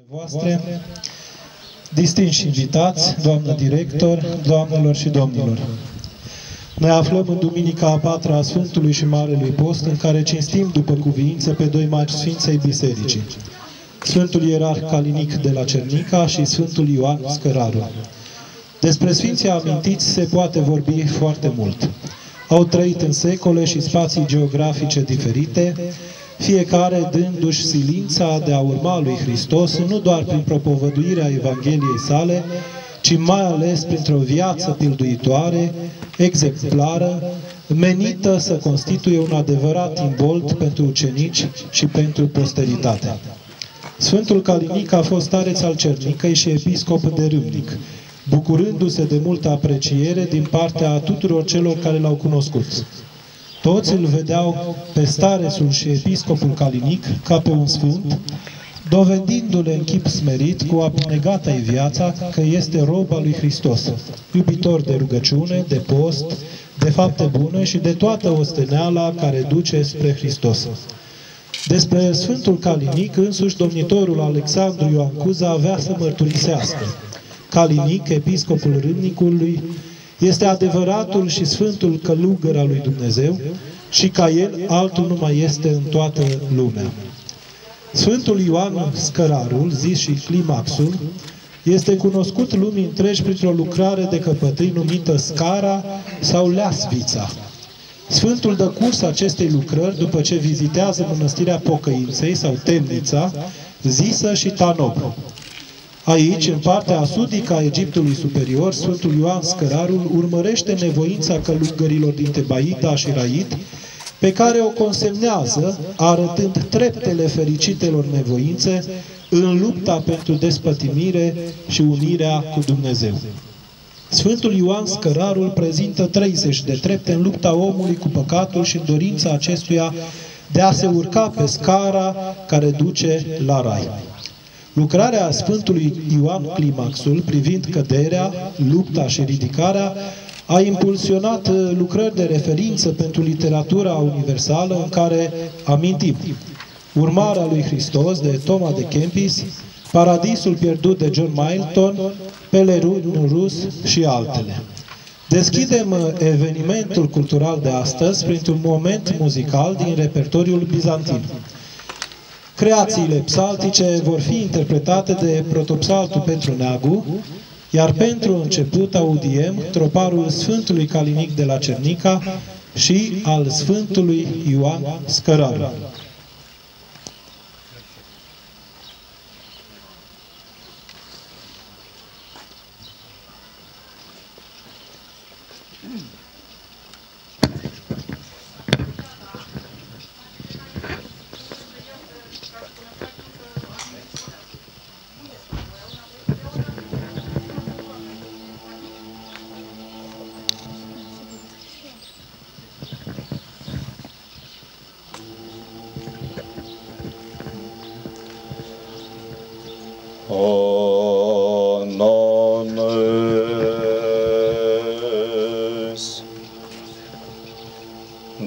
voastre, distinși invitați, doamnă director, doamnelor și domnilor. Ne aflăm în Duminica a patra a Sfântului și Marelui Post, în care cinstim după cuviință pe doi mari Sfinței Bisericii, Sfântul Ierarh Calinic de la Cernica și Sfântul Ioan Scăraru. Despre Sfinții amintiți se poate vorbi foarte mult. Au trăit în secole și spații geografice diferite, fiecare dându-și silința de a urma lui Hristos, nu doar prin propovăduirea Evangheliei sale, ci mai ales printr-o viață pilduitoare, exemplară, menită să constituie un adevărat imbold pentru ucenici și pentru posteritate. Sfântul Calinic a fost stareț al Cernicăi și episcop de Râmnic, bucurându-se de multă apreciere din partea a tuturor celor care l-au cunoscut. Toți îl vedeau pe starețul și episcopul Calinic ca pe un sfânt, dovedindu-le în chip smerit cu abnegata-i viața că este rob al lui Hristos, iubitor de rugăciune, de post, de fapte bune și de toată osteneala care duce spre Hristos. Despre Sfântul Calinic, însuși domnitorul Alexandru Ioan Cuza avea să mărturisească: Calinic, episcopul Râmnicului, este adevăratul și sfântul călugăr al lui Dumnezeu și ca el altul nu mai este în toată lumea. Sfântul Ioan Scărarul, zis și Climaxul, este cunoscut lumii întregi printr-o lucrare de căpătâi numită Scara sau Leasvița. Sfântul dă curs acestei lucrări după ce vizitează mănăstirea Pocăinței sau Temnița, zisă și Tanob. Aici, în partea sudică a Egiptului Superior, Sfântul Ioan Scărarul urmărește nevoința călugărilor din Tebaida și Rait, pe care o consemnează, arătând treptele fericitelor nevoințe în lupta pentru despătimire și unirea cu Dumnezeu. Sfântul Ioan Scărarul prezintă 30 de trepte în lupta omului cu păcatul și în dorința acestuia de a se urca pe scara care duce la Rai. Lucrarea Sfântului Ioan Climaxul privind căderea, lupta și ridicarea a impulsionat lucrări de referință pentru literatura universală în care amintim Urmarea lui Hristos de Toma de Kempis, Paradisul pierdut de John Milton, Pelerun rus și altele. Deschidem evenimentul cultural de astăzi printr-un moment muzical din repertoriul bizantin. Creațiile psaltice vor fi interpretate de Protopsaltul pentru Neagu, iar pentru început audiem troparul Sfântului Calinic de la Cernica și al Sfântului Ioan Scăraru.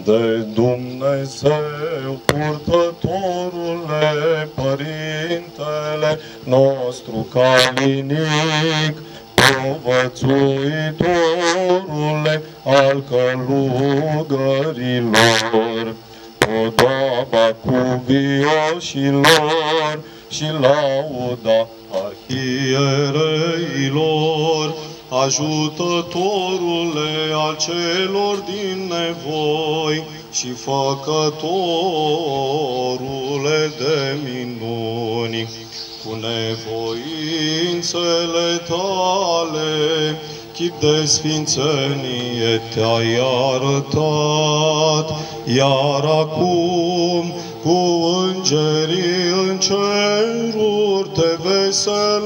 De Dumnezeu, purtătorule, Părintele nostru Calinic, povățuitorule al călugărilor, podoaba cuvioșilor și lauda arhiereilor, ajutătorule al celor din nevoi și făcătorule de minuni, cu nevoințele tale, chip de sfințenie te-ai arătat, iar acum cu îngerii în ceruri te veselești,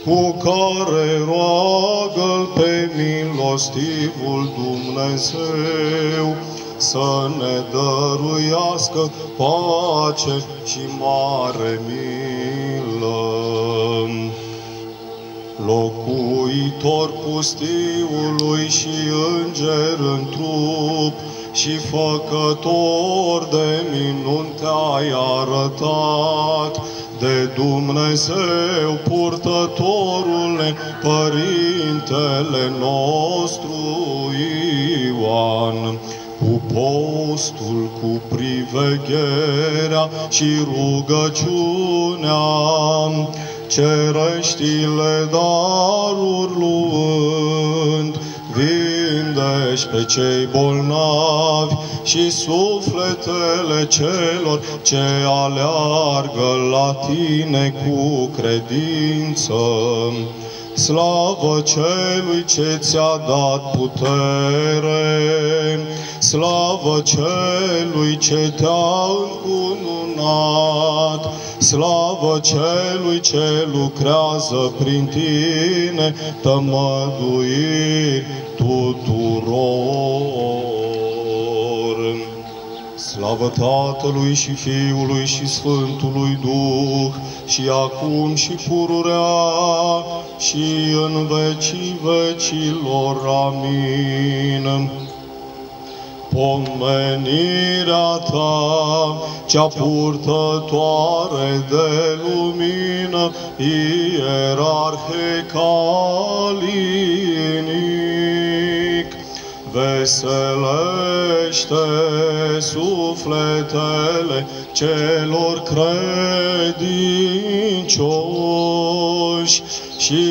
cu care roagă-L pe milostivul Dumnezeu să ne dăruiască pace și mare milă. Locuitor pustiului și înger în trup, și făcător de minuni te-ai arătat, de Dumnezeu, purtătorule, Părintele nostru Ioan, cu postul, cu privegherea și rugăciunea, cereștile daruri luând, vindești pe cei bolnavi și sufletele celor ce aleargă la tine cu credință. Slavă celui ce ți-a dat putere, slavă celui ce te-a încununat, slavă celui ce lucrează prin tine, tămăduiri tuturor. Slavă Tatălui și Fiului și Sfântului Duh, și acum și pururea și în vecii vecilor. Amin. Pomenirea ta, cea purtătoare de lumină, ierarhe calinic, veselește sufletele celor credincioși și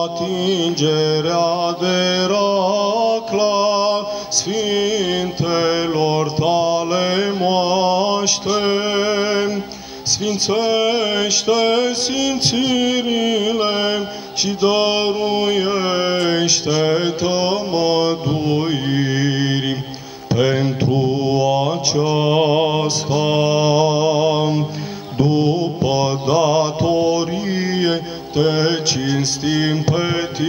atingerea de racla sfintelor tale moaște. Sfințește simțirile și dăruiește tămăduiri. Pentru aceasta, după datorie, te cinstim pe tine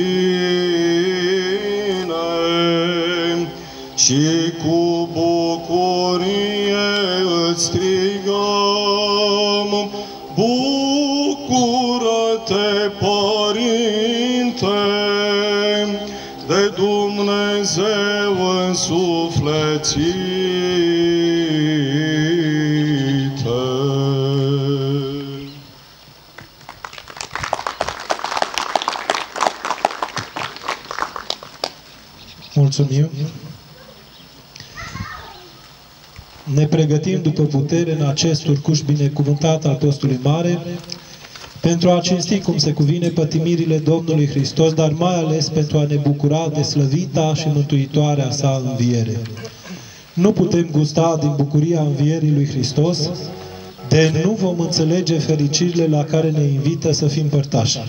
și cu bucurie îți strigăm: bucură-te, Părinte, de Dumnezeu însuflețite. Mulțumim! Ne pregătim după putere în acest urcuș binecuvântat al Postului Mare pentru a cinsti cum se cuvine pătimirile Domnului Hristos, dar mai ales pentru a ne bucura de slăvita și mântuitoarea sa înviere. Nu putem gusta din bucuria învierii lui Hristos, de nu vom înțelege fericirile la care ne invită să fim părtași.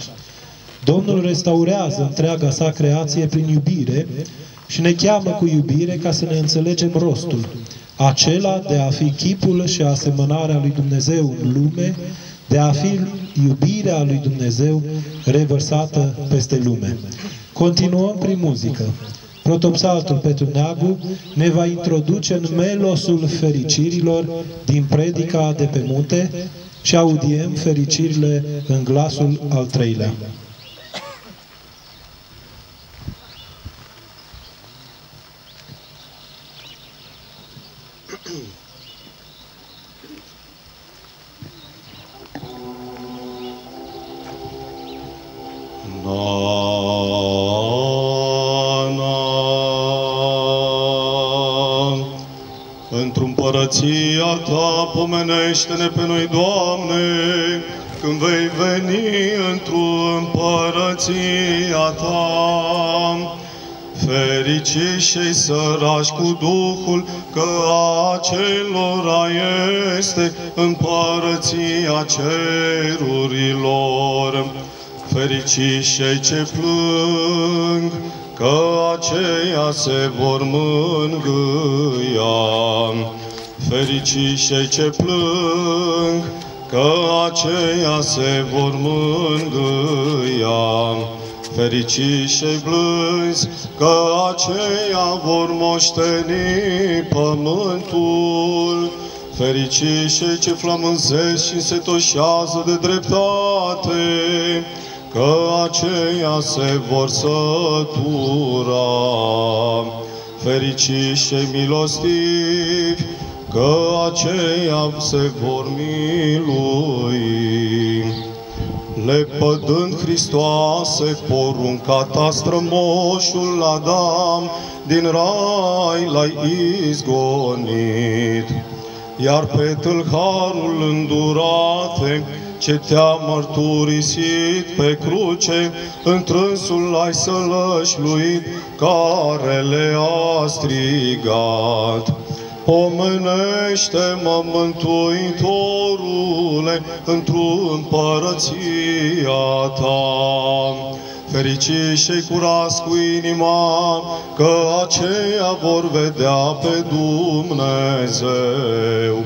Domnul restaurează întreaga sa creație prin iubire și ne cheamă cu iubire ca să ne înțelegem rostul, acela de a fi chipul și asemănarea lui Dumnezeu în lume, de a fi iubirea lui Dumnezeu revărsată peste lume. Continuăm prin muzică. Protopsaltul Petru Neagu ne va introduce în melosul fericirilor din predica de pe munte și audiem fericirile în glasul al treilea. Într-o împărăția ta, pomenește-ne pe noi, Doamne, când vei veni într-o împărăția ta. Fericiți cei săraci cu Duhul, că acelora este împărăția cerurilor. Fericiți cei ce plâng, că aceia se vor mângâia. Fericiți cei ce plâng, că aceia se vor mângâia. Fericiți cei blânzi, că aceia vor moșteni pământul. Fericiți cei ce flămânzesc și însetoșează de dreptate, că aceia se vor sătura. Fericiți cei milostivi, că aceia se vor milui. Lepădând Hristoase porunca ta, strămoșul Adam din rai l-ai izgonit. Iar pe tâlharul îndurate, ce te-a mărturisit pe cruce, întrânsul l-ai sălășluit, care le-a strigat. Pomenește-mă, Mântuitorule, într-o împărăția ta. Fericiți și curați cu inima, că aceia vor vedea pe Dumnezeu.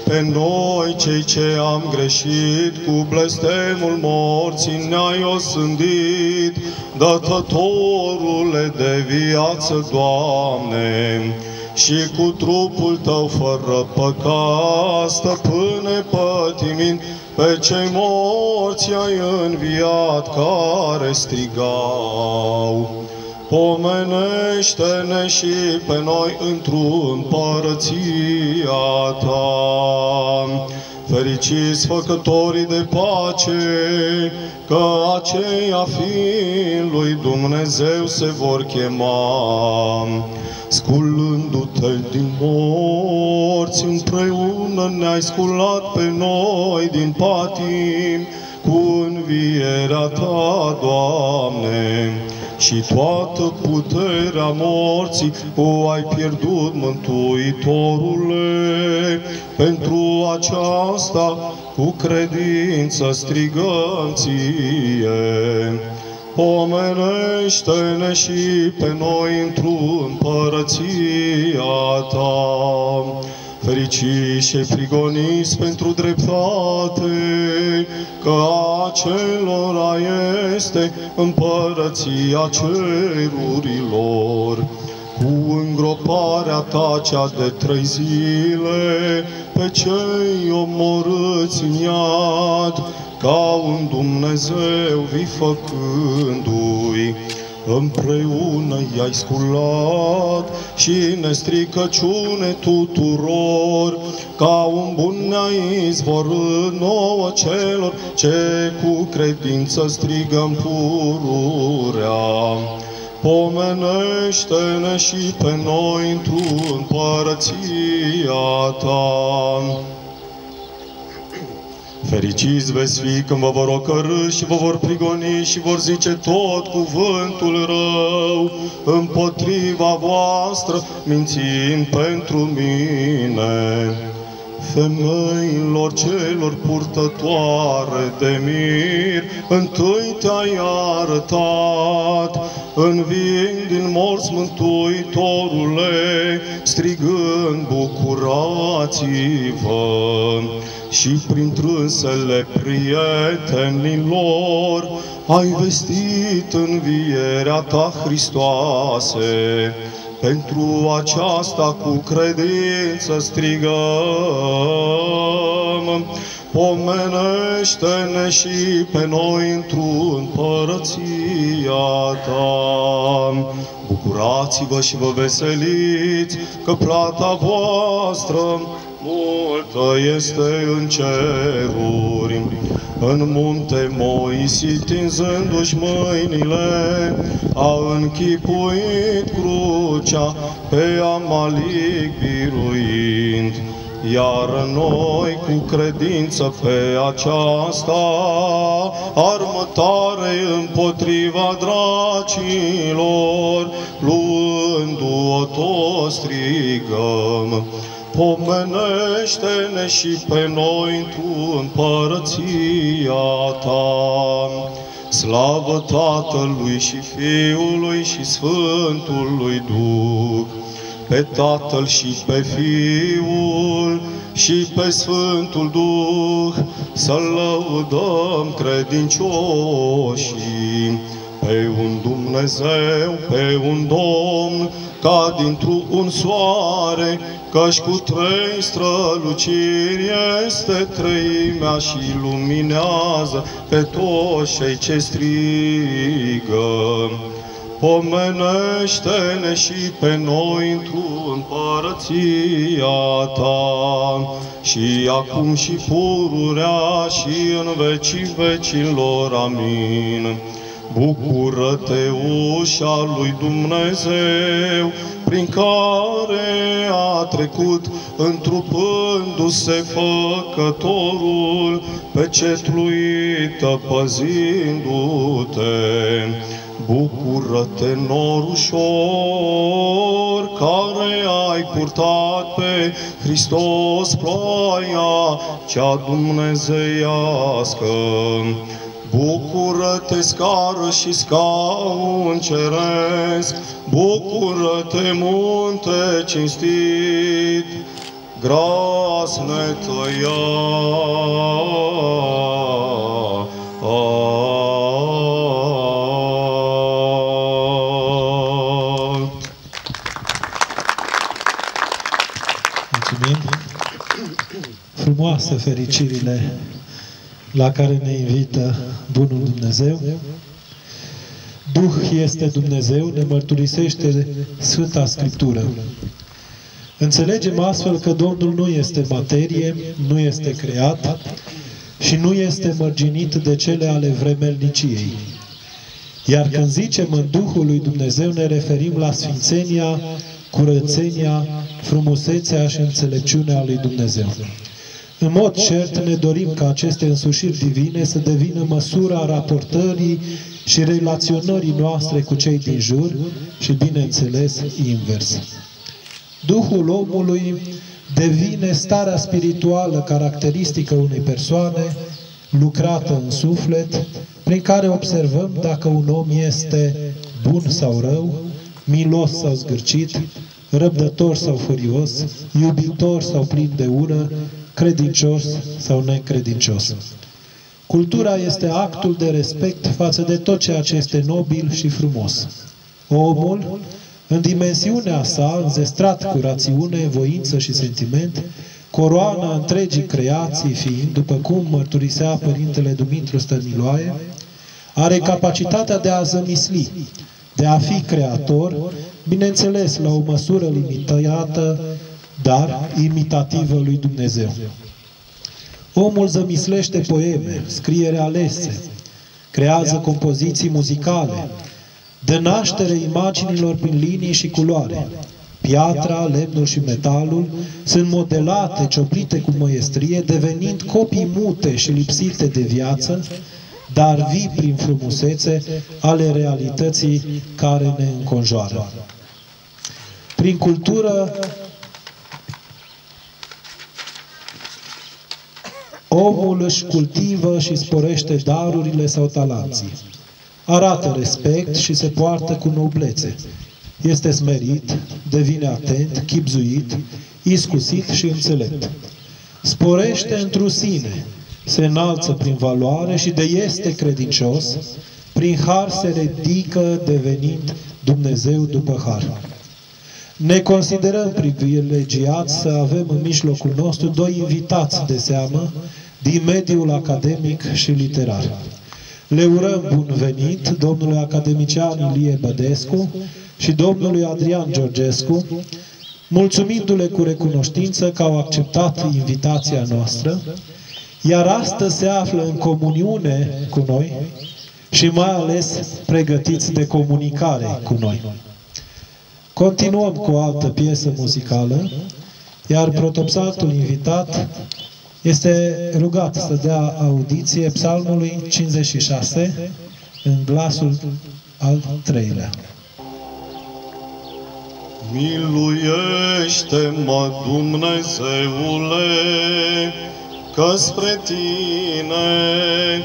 Pe noi, cei ce am greșit, cu blestemul morții ne-ai osândit, Dătătorule de viață, Doamne, și cu trupul Tău fără păcat, stăpâne pătimind, pe cei morți ai înviat, care strigau. Pomenește-ne și pe noi într-o împărăția Ta. Fericiți făcătorii de pace, că aceia fiind lui Dumnezeu se vor chema. Sculându-te din morți, împreună ne-ai sculat pe noi din patim, cu învierea Ta, Doamne, și toată puterea morții o ai pierdut, Mântuitorule. Pentru aceasta, cu credință strigăm Ție. Pomenește-ne și pe noi într-o împărăția Ta. Fericiți și prigoniți pentru dreptate, că acelora este împărăția cerurilor. Cu îngroparea Ta cea de 3 zile, pe cei omorâți în iad, ca un Dumnezeu vii făcându-i, împreună i-ai sculat și nestricăciune tuturor, ca un bun ne-ai izvorât nouă celor ce cu credință strigăm pururea. Pomenește-ne și pe noi într-o împărăția Ta. Fericiți veți fi când vă vor ocărî și vă vor prigoni și vor zice tot cuvântul rău împotriva voastră, mințind pentru mine. Femeilor celor purtătoare de mir, întâi te-ai arătat, înviind din morți, Mântuitorule, strigând bucurați-vă. Și prin trânsele prietenilor ai vestit învierea Ta, Hristoase. Pentru aceasta cu credință strigăm. Pomenește-ne și pe noi într-o împărăția Ta. Bucurați-vă și vă veseliți, că plata voastră multă este în ceruri. În munte Moise, tinzându-și mâinile, a închipuit crucea pe Amalic biruind. Iar noi, cu credință pe aceasta, armătare împotriva dracilor, luându-o toți strigăm. Pomenește-ne și pe noi într-o împărăția Ta. Slavă Tatălui și Fiului și Sfântului Duh, pe Tatăl și pe Fiul și pe Sfântul Duh, să-L lăudăm credincioșii. Pe un Dumnezeu, pe un Domn, ca dintr-un soare, căci cu 3 străluciri este treimea și luminează pe toți cei ce strigă. pomenește-ne și pe noi într-o împărăția Ta, și acum și pururea și în vecii vecilor. Amin. Bucură-te, ușa lui Dumnezeu, prin care a trecut, întrupându-se Făcătorul, pecetluită păzindu-te. Bucură-te, norușor, care ai purtat pe Hristos ploaia cea dumnezeiască. Bucură-te, scară și scaun ceresc, bucură-te, munte cinstit, grasne tăia. Mulțumim! Frumoase fericirile la care ne invită Bunul Dumnezeu. Duh este Dumnezeu, ne mărturisește Sfânta Scriptură. Înțelegem astfel că Domnul nu este materie, nu este creat și nu este mărginit de cele ale vremelniciei. Iar când zicem în Duhul lui Dumnezeu, ne referim la sfințenia, curățenia, frumusețea și înțelepciunea lui Dumnezeu. În mod cert ne dorim ca aceste însușiri divine să devină măsura raportării și relaționării noastre cu cei din jur și, bineînțeles, invers. Duhul omului devine starea spirituală caracteristică unei persoane, lucrată în suflet, prin care observăm dacă un om este bun sau rău, milos sau zgârcit, răbdător sau furios, iubitor sau plin de ură, credincios sau necredincios. Cultura este actul de respect față de tot ceea ce este nobil și frumos. Omul, în dimensiunea sa, înzestrat cu rațiune, voință și sentiment, coroana întregii creații fiind, după cum mărturisea Părintele Dumitru Stăniloae, are capacitatea de a zămisli, de a fi creator, bineînțeles la o măsură limitată, dar imitativă lui Dumnezeu. Omul zămislește poeme, scriere alese, creează compoziții muzicale, dă naștere imaginilor prin linii și culoare. Piatra, lemnul și metalul sunt modelate, cioplite cu măiestrie, devenind copii mute și lipsite de viață, dar vii prin frumusețe ale realității care ne înconjoară. Prin cultură, omul își cultivă și sporește darurile sau talanții. Arată respect și se poartă cu noblețe. Este smerit, devine atent, chibzuit, iscusit și înțelept. Sporește întru sine, se înalță prin valoare și de este credincios, prin har se ridică devenind Dumnezeu după har. Ne considerăm privilegiați să avem în mijlocul nostru doi invitați de seamă din mediul academic și literar. Le urăm bun venit domnului academician Ilie Bădescu și domnului Adrian Georgescu, mulțumindu-le cu recunoștință că au acceptat invitația noastră, iar astăzi se află în comuniune cu noi și mai ales pregătiți de comunicare cu noi. Continuăm cu o altă piesă muzicală, iar protopsaltul invitat este rugat să dea audiție psalmului 56 în glasul al treilea. Miluiește-mă, Dumnezeule, că spre Tine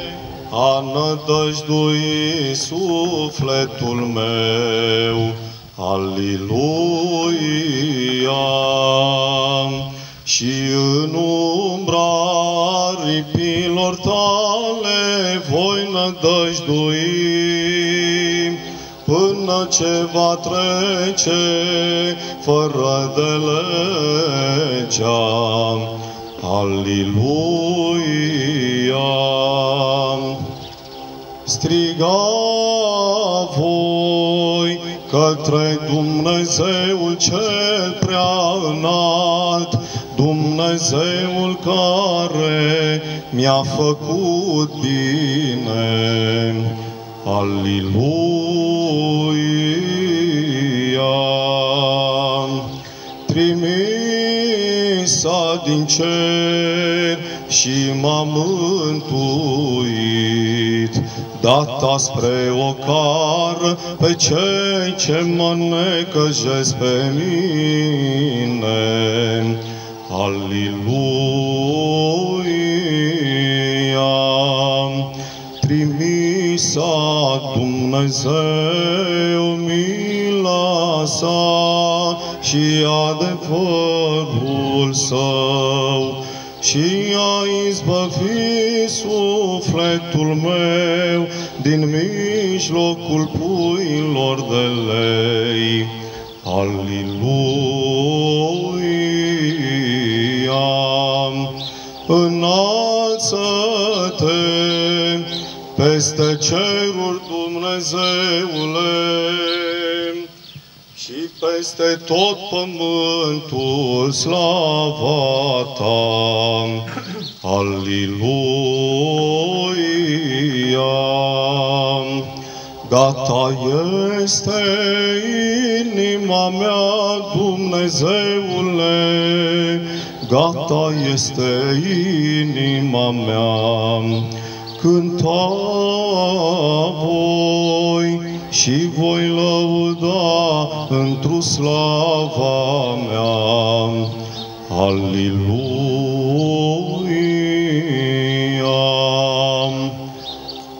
a nădăjdui sufletul meu. Aliluia! Și în umbra aripilor Tale voi nădăjdui, până ce va trece fără de legea. Aliluia! Striga voi către Dumnezeul cel prea înalt, Dumnezeul care mi-a făcut bine. Aliluia! Trimisa din cer și m-a mântuit, data spre ocar pe cei ce mă necăjesc pe mine. Aliluia! Trimisa Dumnezeu mila sa și adevărul său, și a izbăvit sufletul meu din mijlocul puilor de lei. Aliluia! Înalță-te peste ceruri, Dumnezeule, și peste tot pământul slava ta. Aliluia! Gata este inima mea, Dumnezeule, gata este inima mea. Cânta voi și voi lăuda întru slava mea. Aliluia!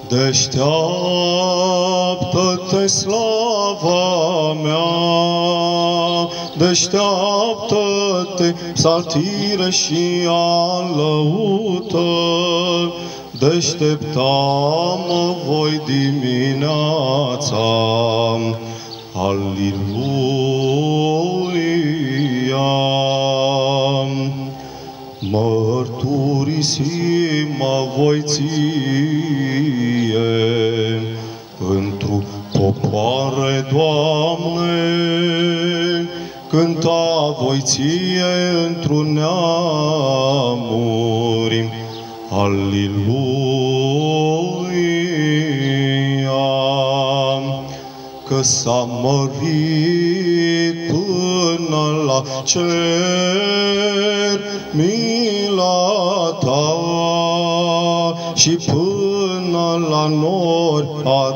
Deșteaptă-te, slava mea, deșteaptă-te, psaltire și alăută, deștepta-mă voi dimineața. Aliluia! Mărturisim-mă voi ție, întru popoare, Doamne, cânta voi ție întru neamuri. Aliluia! Că s-a mărit până la cer mila ta și până la nori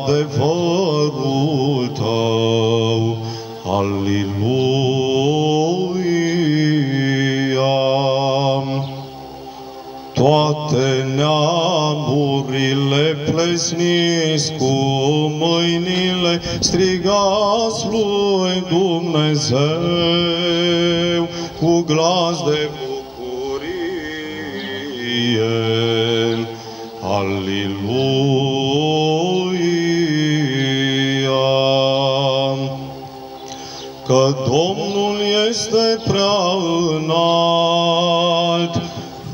adevărul tău. Aliluia! Toate neamurile plesniți cu mâinile, strigați lui Dumnezeu cu glas de bucurie. Aliluia! Că Domnul este prea înalt,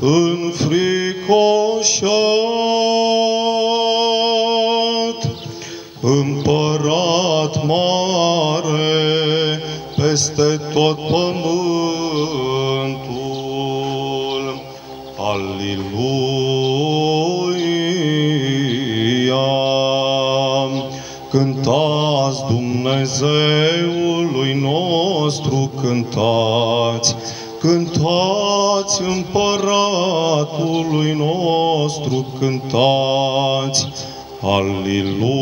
înfricoșat, împărat mare peste tot pământul. Aliluia! Cântați Dumnezeului nostru, cântați, cântați împăratului nostru, cântați. Aliluia!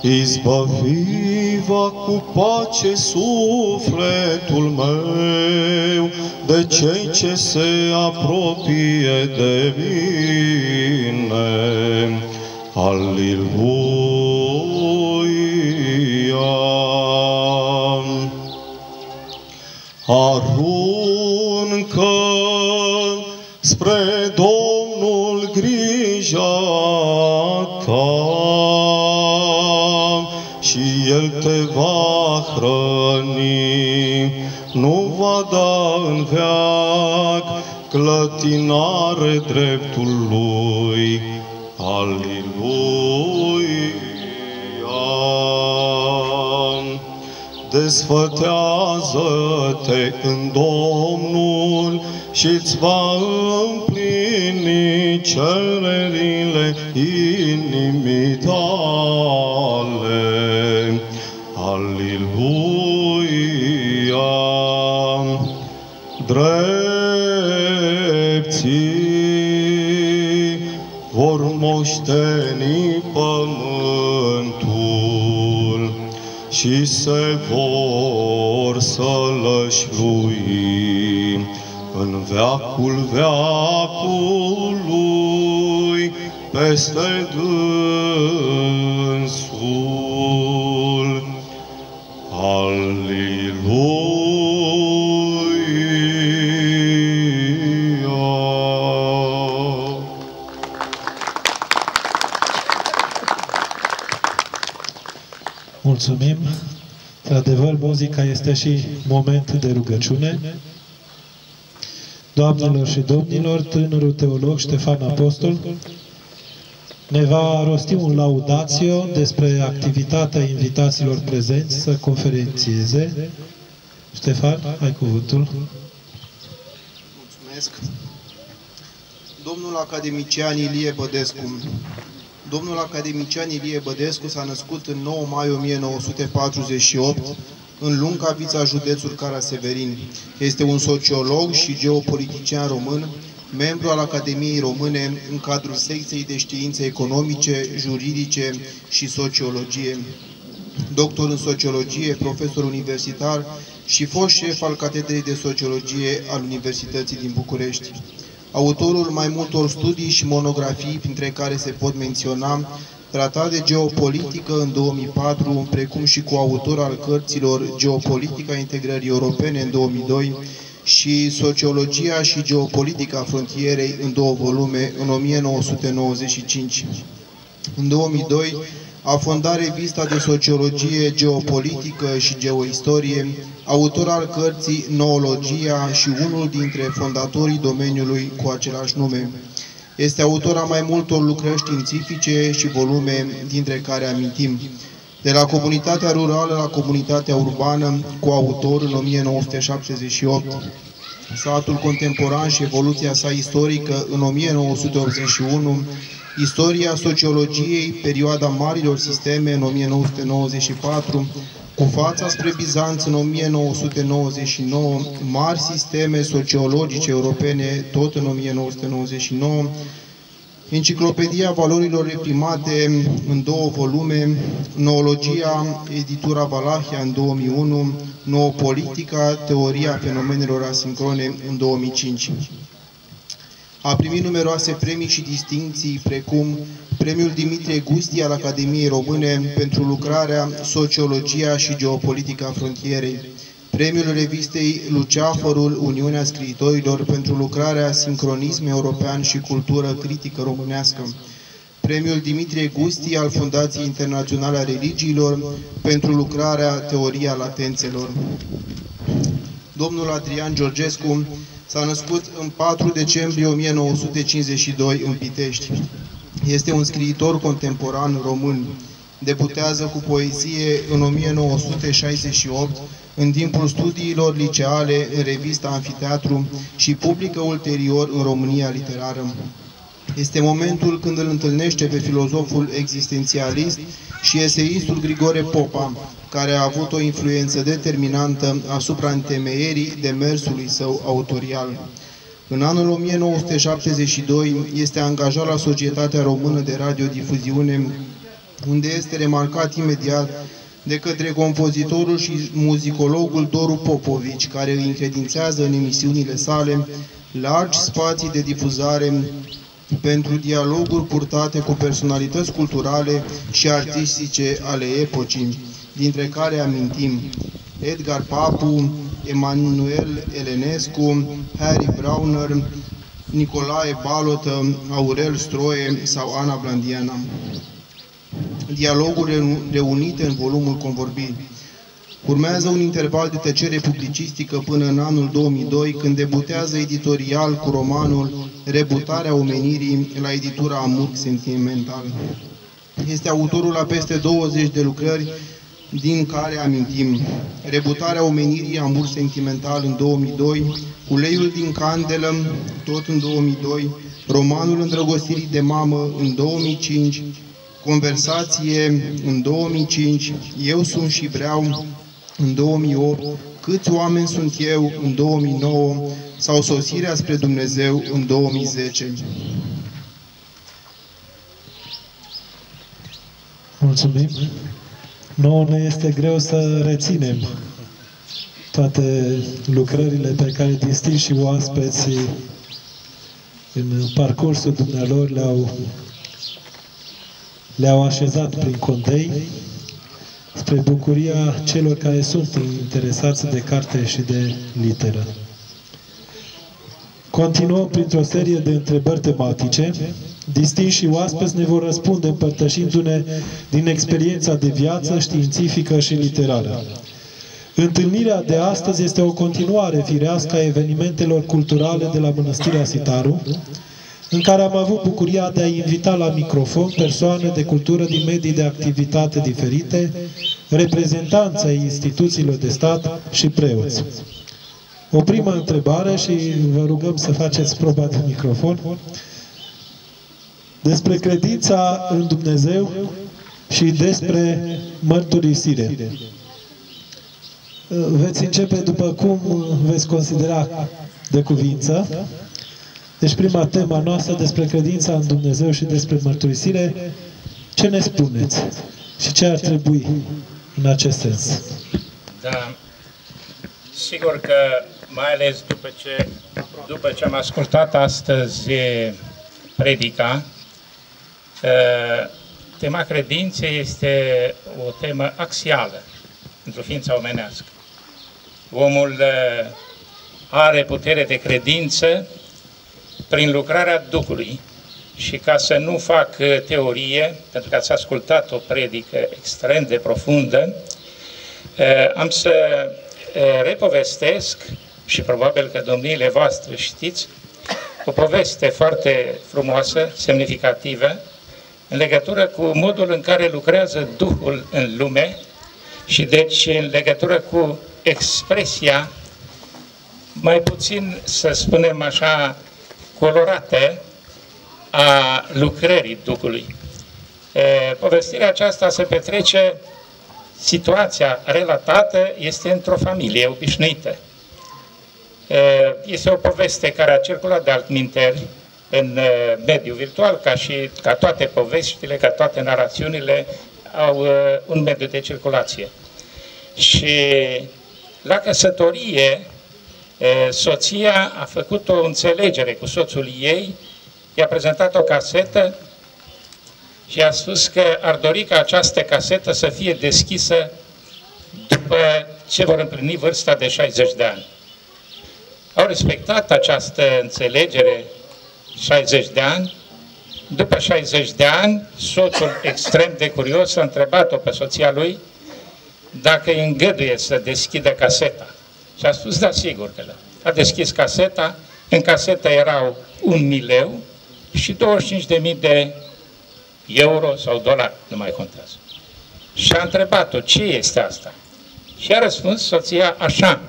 Izbăvi-va cu pace sufletul meu de cei ce se apropie de mine. Aliluia! Aruncă spre Domnul grija ta și El te va hrăni, nu va da în veac clătinare dreptul Lui. Desfătează-te în Domnul și-ți va împlini cererile inimii tale. Aleluia! Drepții vor moșteni pământul și se vor sălășlui în veacul veacului peste dânsul. Aleluia! Mulțumim! Într-adevăr, muzica este și moment de rugăciune. Doamnelor și domnilor, tânărul teolog Ștefan Apostol ne va rosti un laudatio despre activitatea invitaților prezenți să conferențieze. Ștefan, ai cuvântul. Mulțumesc. Domnul academician Ilie Bădescu. Domnul academician Ilie Bădescu s-a născut în 9 mai 1948 în Luncavița, județul Cara-Severin. Este un sociolog și geopolitician român, membru al Academiei Române în cadrul secției de științe economice, juridice și sociologie. Doctor în sociologie, profesor universitar și fost șef al Catedrei de Sociologie al Universității din București. Autorul mai multor studii și monografii, printre care se pot menționa Tratat de geopolitică în 2004, precum și coautor al cărților Geopolitica integrării europene în 2002 și Sociologia și geopolitica frontierei în 2 volume în 1995. În 2002 a fondat revista de sociologie, geopolitică și geoistorie, autor al cărții Noologia și unul dintre fondatorii domeniului cu același nume. Este autor a mai multor lucrări științifice și volume, dintre care amintim: De la comunitatea rurală la comunitatea urbană, coautor în 1978, Satul contemporan și evoluția sa istorică în 1981, Istoria sociologiei, perioada marilor sisteme în 1994, Cu fața spre Bizanț în 1999, Mari sisteme sociologice europene tot în 1999, Enciclopedia valorilor reprimate în 2 volume, Noologia, editura Valahia în 2001, Noopolitica, teoria fenomenelor asincrone în 2005. A primit numeroase premii și distincții, precum Premiul Dimitrie Gusti al Academiei Române pentru lucrarea Sociologia și geopolitica frontierei, Premiul revistei Luceafărul Uniunea Scriitorilor pentru lucrarea Sincronism European și Cultură Critică Românească, Premiul Dimitrie Gusti al Fundației Internaționale a Religiilor pentru lucrarea Teoria Latențelor. Domnul Adrian Georgescu s-a născut în 4 decembrie 1952 în Pitești. Este un scriitor contemporan român. Debutează cu poezie în 1968, în timpul studiilor liceale în revista Amfiteatru și publică ulterior în România Literară. Este momentul când îl întâlnește pe filozoful existențialist și eseistul Grigore Popa, care a avut o influență determinantă asupra întemeierii demersului său autorial. În anul 1972 este angajat la Societatea Română de Radiodifuziune, unde este remarcat imediat de către compozitorul și muzicologul Doru Popovici, care îi încredințează în emisiunile sale largi spații de difuzare pentru dialoguri purtate cu personalități culturale și artistice ale epocii, dintre care amintim Edgar Papu, Emanuel Elenescu, Harry Brauner, Nicolae Balotă, Aurel Stroie sau Ana Blandiana. Dialoguri reunite în volumul Convorbiri. Urmează un interval de tăcere publicistică până în anul 2002, când debutează editorial cu romanul Rebutarea omenirii la editura Amurg Sentimental. Este autorul a peste 20 de lucrări, din care amintim Rebutarea omenirii, Amurg Sentimental în 2002, Uleiul din candelă, tot în 2002, Romanul Îndrăgostirii de mamă în 2005, Conversație în 2005, Eu sunt și vreau în 2008, Câți oameni sunt eu în 2009 sau Sosirea spre Dumnezeu în 2010. Mulțumim! Nouă ne este greu să reținem toate lucrările pe care distinși oaspeții în parcursul dumnealor le-au așezat prin condei, spre bucuria celor care sunt interesați de carte și de literă. Continuăm printr-o serie de întrebări tematice. Distinși oaspeți ne vor răspunde împărtășindu-ne din experiența de viață științifică și literară. Întâlnirea de astăzi este o continuare firească a evenimentelor culturale de la Mănăstirea Sitaru, în care am avut bucuria de a invita la microfon persoane de cultură din medii de activitate diferite, reprezentanți ai instituțiilor de stat și preoți. O primă întrebare, și vă rugăm să faceți proba de microfon, despre credința în Dumnezeu și despre mărturisire. Veți începe după cum veți considera de cuvință. Deci prima tema noastră despre credința în Dumnezeu și despre mărturisire. Ce ne spuneți? Și ce ar trebui în acest sens? Da, sigur că mai ales după ce am ascultat astăzi predica, tema credinței este o temă axială într-o ființă omenească. Omul are putere de credință prin lucrarea Duhului și ca să nu fac teorie, pentru că ați ascultat o predică extrem de profundă, am să repovestesc, și probabil că domniile voastre știți, o poveste foarte frumoasă, semnificativă, în legătură cu modul în care lucrează Duhul în lume și deci în legătură cu expresia, mai puțin, să spunem așa, colorată a lucrării Duhului. Povestirea aceasta se petrece, situația relatată este într-o familie obișnuită. Este o poveste care a circulat de altminteri în mediul virtual, ca toate poveștile, ca toate narațiunile au un mediu de circulație. Și la căsătorie, soția a făcut o înțelegere cu soțul ei, i-a prezentat o casetă și a spus că ar dori ca această casetă să fie deschisă după ce vor împlini vârsta de 60 de ani. Au respectat această înțelegere 60 de ani. După 60 de ani, soțul extrem de curios a întrebat-o pe soția lui dacă îi îngăduie să deschidă caseta. Și a spus, da, sigur că da. A deschis caseta, în casetă erau 1 leu și 25.000 de euro sau dolari, nu mai contează. Și a întrebat-o, ce este asta? Și a răspuns soția așa.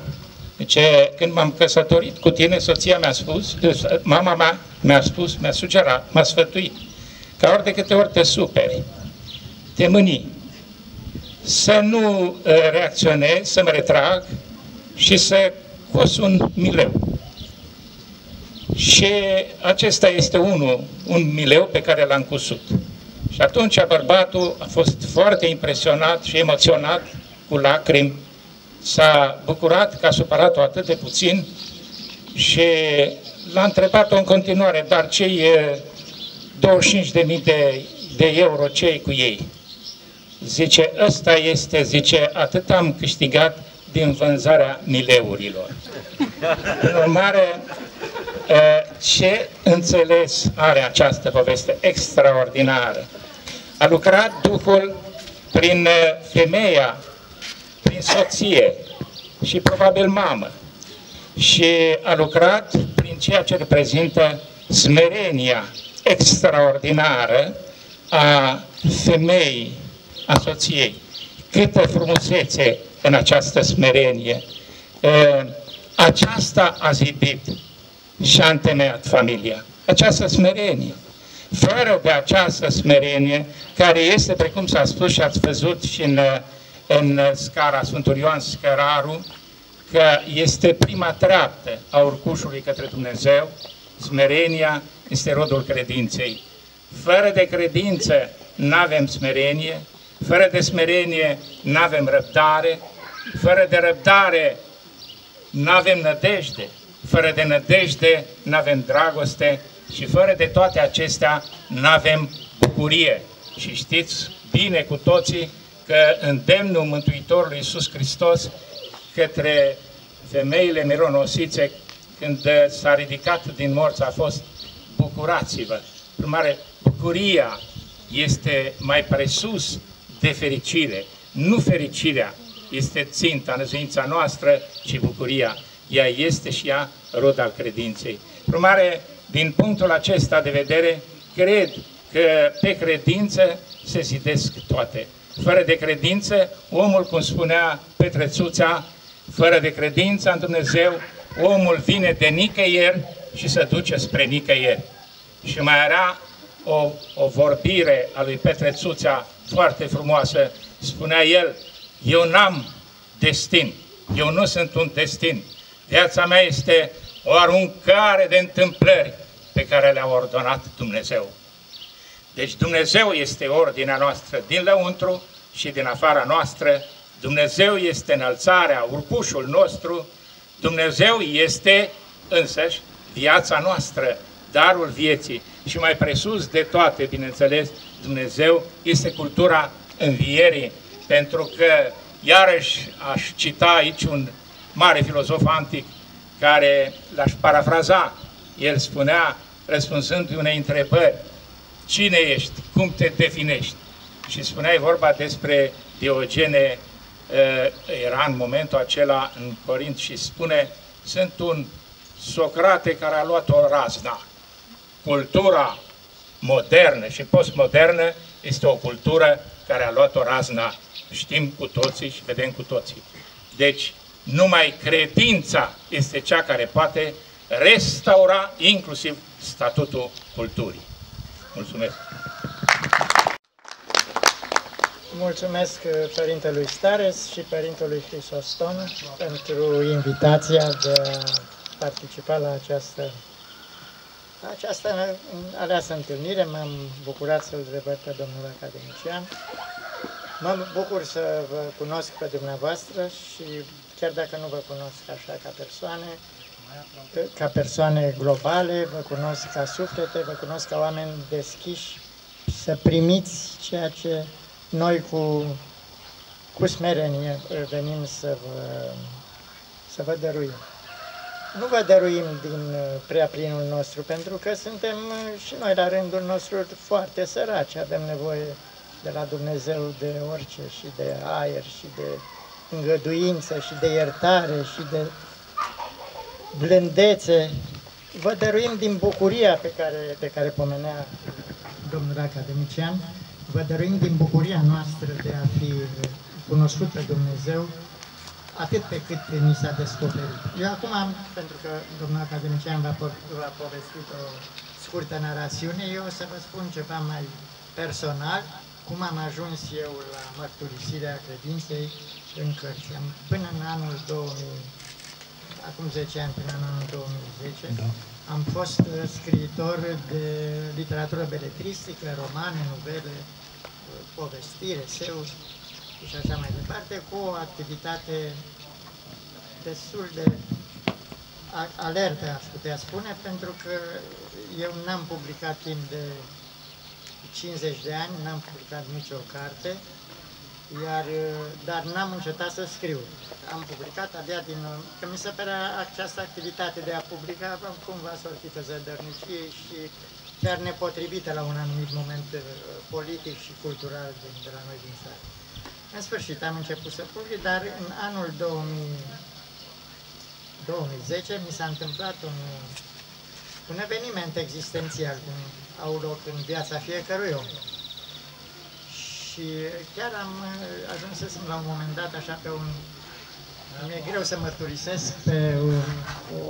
Deci, când m-am căsătorit cu tine, soția mi-a spus, mama mea mi-a spus, mi-a sugerat, m-a sfătuit, că ori de câte ori te superi, te mâni, să nu reacționez, să mă retrag și să cos 1 leu. Și acesta este 1 leu pe care l-am cusut. Și atunci bărbatul a fost foarte impresionat și emoționat, cu lacrimi, s-a bucurat că a supărat-o atât de puțin și l-a întrebat-o în continuare, dar cei 25.000 de euro, ce-i cu ei? Zice, ăsta este, zice, atât am câștigat din vânzarea mileurilor. În urmare, ce înțeles are această poveste extraordinară? A lucrat Duhul prin femeia prin soție și probabil mamă și a lucrat prin ceea ce reprezintă smerenia extraordinară a femeii, a soției. Câtă frumusețe în această smerenie! Aceasta a zidit și a întemeiat familia. Această smerenie. Fără de această smerenie, care este, precum s-a spus și ați văzut și în scara Sfântul Ioan Scăraru, că este prima treaptă a urcușului către Dumnezeu, smerenia este rodul credinței. Fără de credință n-avem smerenie, fără de smerenie n-avem răbdare, fără de răbdare n-avem nădejde, fără de nădejde n-avem dragoste și fără de toate acestea n-avem bucurie. Și știți bine cu toții că îndemnul Mântuitorului Iisus Hristos către femeile mironosițe când s-a ridicat din morți a fost: bucurați-vă. Prin urmare, bucuria este mai presus de fericire. Nu fericirea este ținta, năzuința noastră, ci bucuria. Ea este și ea rod al credinței. Prin urmare, din punctul acesta de vedere, cred că pe credință se zidesc toate. Fără de credință, omul, cum spunea Petrețuța, fără de credință în Dumnezeu, omul vine de nicăieri și se duce spre nicăieri. Și mai era o vorbire a lui Petrețuța foarte frumoasă. Spunea el: eu n-am destin, eu nu sunt un destin. Viața mea este o aruncare de întâmplări pe care le-a ordonat Dumnezeu. Deci Dumnezeu este ordinea noastră din lăuntru și din afara noastră. Dumnezeu este înălțarea, urcușul nostru. Dumnezeu este însăși viața noastră, darul vieții. Și mai presus de toate, bineînțeles, Dumnezeu este cultura învierii. Pentru că, iarăși, aș cita aici un mare filozof antic care l-aș parafraza. El spunea, răspunzându-i unei întrebări: cine ești? Cum te definești? Și spunea, e vorba despre Diogene, era în momentul acela în Corint și spune: sunt un Socrate care a luat o razna. Cultura modernă și postmodernă este o cultură care a luat o razna. Știm cu toții și vedem cu toții. Deci, numai credința este cea care poate restaura inclusiv statutul culturii. Mulțumesc! Mulțumesc Părintelui Stares și Părintelui Hristostom pentru invitația de a participa la această aleasă întâlnire. M-am bucurat să-l revăd pe domnul academician. Mă bucur să vă cunosc pe dumneavoastră și chiar dacă nu vă cunosc așa ca persoane globale, vă cunosc ca suflete, vă cunosc ca oameni deschiși să primiți ceea ce noi cu smerenie venim să vă dăruim. Nu vă dăruim din prea plinul nostru, pentru că suntem și noi la rândul nostru foarte săraci, avem nevoie de la Dumnezeu de orice, și de aer, și de îngăduință, și de iertare, și de blândețe. Vă dăruim din bucuria pe care pomenea domnul academician, vă dăruim din bucuria noastră de a fi cunoscut pe Dumnezeu atât pe cât ni s-a descoperit. Eu acum, pentru că domnul academician v-a povestit o scurtă narațiune, eu o să vă spun ceva mai personal, cum am ajuns eu la mărturisirea credinței în cărți. Până în anul 2000, acum 10 ani, până în anul 2010, da, am fost scriitor de literatură beletristică, romane, novele, povestiri, eseuri și așa mai departe, cu o activitate destul de alertă, aș putea spune, pentru că eu n-am publicat timp de 50 de ani, n-am publicat nicio carte, dar n-am încetat să scriu. Am publicat abia că mi se părea această activitate de a publica cumva sortită zădărnicie și chiar nepotrivită la un anumit moment politic și cultural de la noi din țară. În sfârșit am început să public, dar în anul 2010 mi s-a întâmplat un eveniment existențial, cum au loc în viața fiecărui om. Și chiar am ajuns la un moment dat așa pe un... Mi-e greu să mărturisesc pe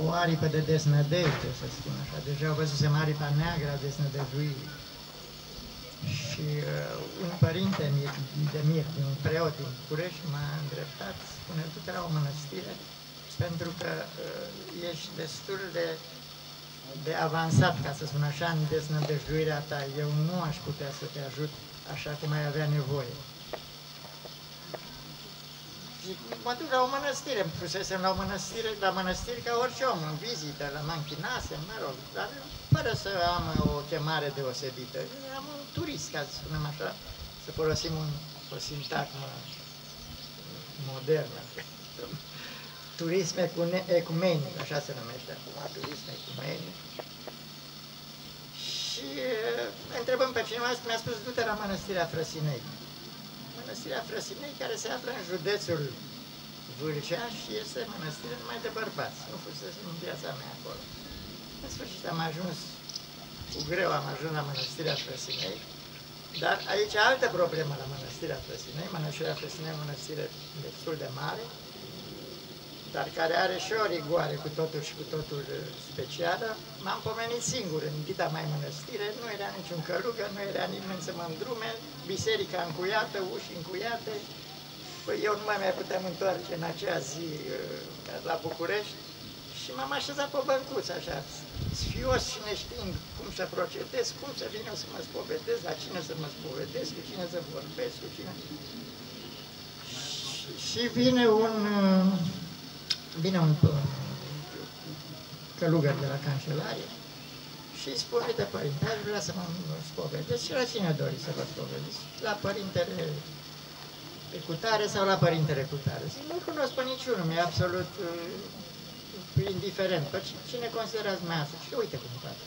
o aripă de deznădejde, să spun așa. Deja văzusem aripa neagră a deznădăjuirii. Și un părinte de mir, un preot din București, m-a îndreptat, spune, du-te la o mănăstire, pentru că ești destul de avansat, ca să spun așa, în deznădăjduirea ta. Eu nu aș putea să te ajut așa cum ai avea nevoie. Zic, mă duc la o mănăstire, fusesem la o mănăstire, la mănăstiri ca orice om, în vizită, mă închinasem, mă rog, dar fără să am o chemare deosebită. Am un turist, ca să spunem așa, să folosim o sintagmă modernă. Turism ecumenic, așa se numește acum, turism ecumenic. Și întrebăm pe cineva, mi-a spus, du-te la Mănăstirea Frăsinei. Mănăstirea Frăsinei, care se află în județul Vâlcea și este mănăstire numai de bărbați. Nu fusese în viața mea acolo. În sfârșit am ajuns, cu greu am ajuns la Mănăstirea Frăsinei, dar aici altă problemă la Mănăstirea Frăsinei. Mănăstirea Frăsinei e o mănăstire destul de mare, dar care are și o rigoare cu totul și cu totul specială. M-am pomenit singur în dita mai mănăstire, nu era niciun călugăr, nu era nimeni să mă îndrume, biserica încuiată, uși încuiate. Păi eu nu mai puteam întoarce în acea zi la București și m-am așezat pe băncuță, așa, sfios și neștiind cum să procedez, cum să vin eu să mă spovedez, la cine să mă spovedez, cu cine să vorbesc, cu cine... Și vine un călugăr de la cancelarie și îi spune, uite, părinte, aș vrea să mă spovedesc și la cine dori să vă spovedesc? La părintele cutare sau la părintele cutare? Zic, nu cunosc pe niciunul, mi-e absolut indiferent. Pe cine considerați mai asta? Și uite cum face.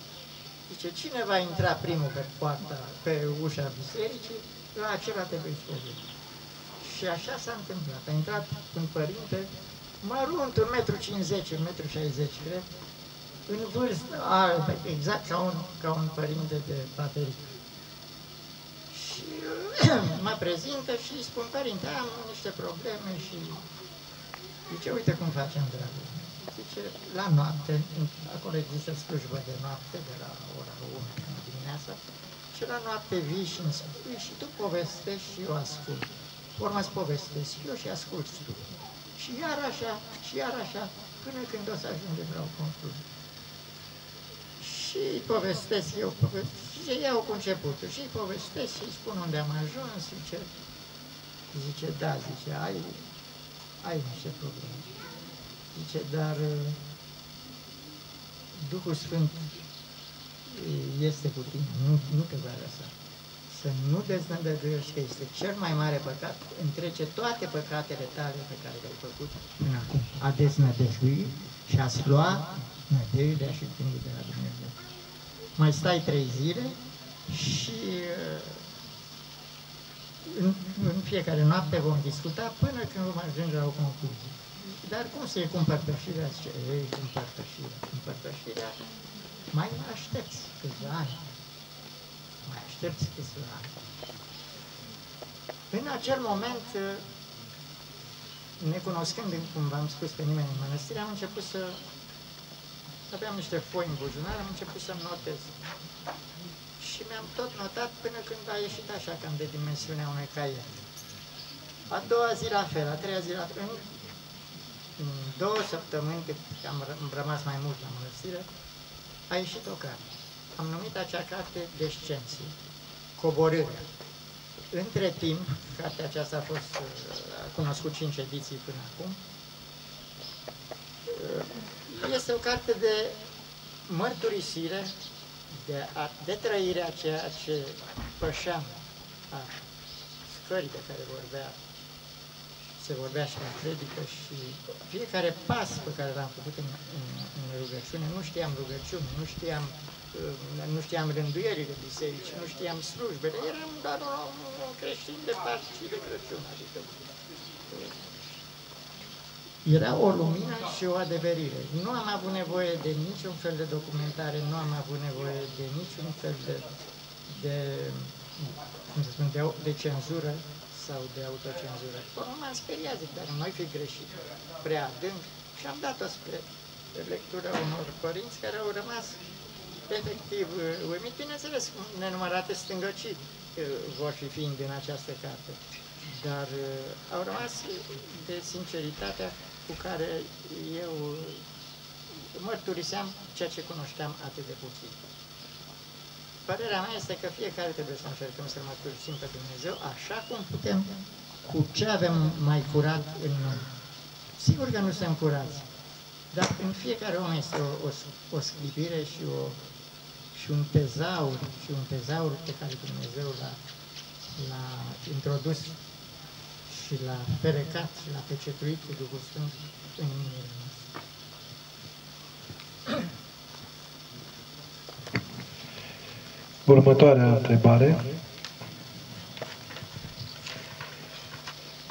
Zice, cine va intra primul pe poarta, pe ușa bisericii, la acela trebuie spovedit. Și așa s-a întâmplat. A intrat un părinte mărunt, 1,50 m, 1,60 m, cred, în vârstă, exact ca un părinte de baterie. Și mă prezintă și îi spun, părinte, am niște probleme și zice, uite cum facem, dragul. Zice, la noapte, acolo există slujbă de noapte, de la ora 1 dimineața, și la noapte vii și îmi spui și tu povestești și eu ascult. Urmă îți povestesc eu și asculți tu. Și iar așa, până când o să ajungem la o concluzie. Și povestesc eu, și iau cu începutul, și povestesc și spun unde am ajuns, zice, da, zice, ai niște probleme. Zice, dar Duhul Sfânt este cu tine, nu te va lăsa. Să nu deznădăjduiești că este cel mai mare păcat, întrece toate păcatele tale pe care le-ai făcut până acum. A deznădăjdui și a-ți lua nădejdea și gândul de la Dumnezeu. Mai stai 3 zile și în fiecare noapte vom discuta până când vom ajunge la o concluzie. Dar cum să e cu împărtășirea? Zice, ei, împărtășirea, mai aștepți câțiva ani. Mai aștepți câțiva ani. În acel moment, necunoscând, cum v-am spus pe nimeni în mănăstire, am început să... Aveam niște foi în buzunar, am început să-mi notez. Și mi-am tot notat până când a ieșit așa, cam de dimensiunea unui caiet. A doua zi la fel, a treia zi la fel. În 2 săptămâni, cât am rămas mai mult la mănăstire, a ieșit o carte. Am numit acea carte Descensie, Coborârea. Între timp, cartea aceasta a cunoscut 5 ediții până acum, este o carte de mărturisire, de trăire a ceea ce pășeam, a scării de care vorbea se vorbea și la predică și fiecare pas pe care l-am făcut în rugăciune, nu știam rugăciune, nu știam rânduierile bisericii, nu știam slujbele, eram doar un creștin de Paște și de Crăciun, adică era o lumină și o adeverire. Nu am avut nevoie de niciun fel de documentare, nu am avut nevoie de niciun fel de cenzură sau de autocenzură. M-am speriat, zic, dar noi fi greșit prea adânc și am dat-o spre lectura unor părinți care au rămas efectiv uimiți. Bineînțeles, nenumărate stângăciri vor fi fiind din această carte, dar au rămas de sinceritatea cu care eu mărturiseam ceea ce cunoșteam atât de puțin. Părerea mea este că fiecare trebuie să încercăm să mărturisim pe Dumnezeu așa cum putem, cu ce avem mai curat în noi. Sigur că nu suntem curați, dar în fiecare om este o sclipire și un tezaur pe care Dumnezeu l-a introdus și l-a ferecat și l-a pecetuit cu Duhul Sfânt în inimile noastre. Următoarea întrebare.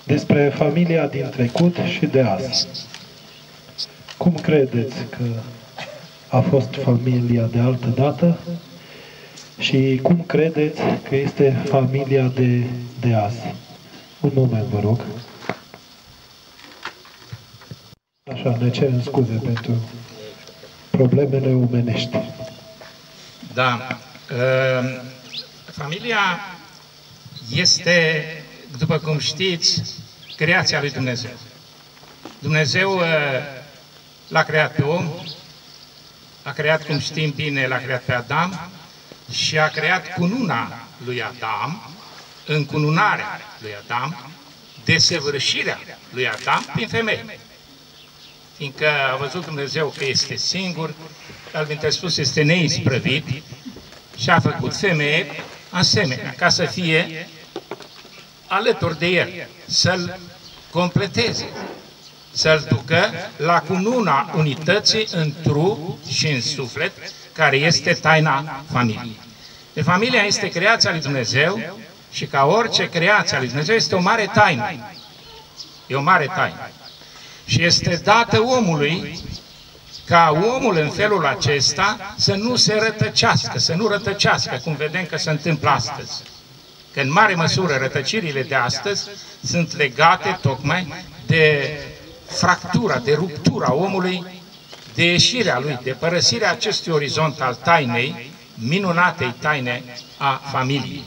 Despre familia din trecut și de azi. Cum credeți că a fost familia de altă dată și cum credeți că este familia de azi? Un moment, vă rog. Așa, ne cerem scuze pentru problemele omenești. Da. Familia este, după cum știți, creația lui Dumnezeu. Dumnezeu l-a creat pe om, a creat, cum știm bine, l-a creat pe Adam și a creat cununa lui Adam, încununarea lui Adam, desăvârșirea lui Adam prin femeie. Fiindcă a văzut Dumnezeu că este singur, altfel spus, este neisprăvit și a făcut femeie asemenea, ca să fie alături de el, să-l completeze, să-l ducă la cununa unității în trup și în suflet, care este taina familiei. De familia este creația lui Dumnezeu și ca orice creație a lui Dumnezeu este o mare taină. E o mare taină. Și este dată omului ca omul în felul acesta să nu se rătăcească, să nu rătăcească, cum vedem că se întâmplă astăzi. Că în mare măsură rătăcirile de astăzi sunt legate tocmai de fractura, de ruptura omului, de ieșirea lui, de părăsirea acestui orizont al tainei, minunatei taine a familiei,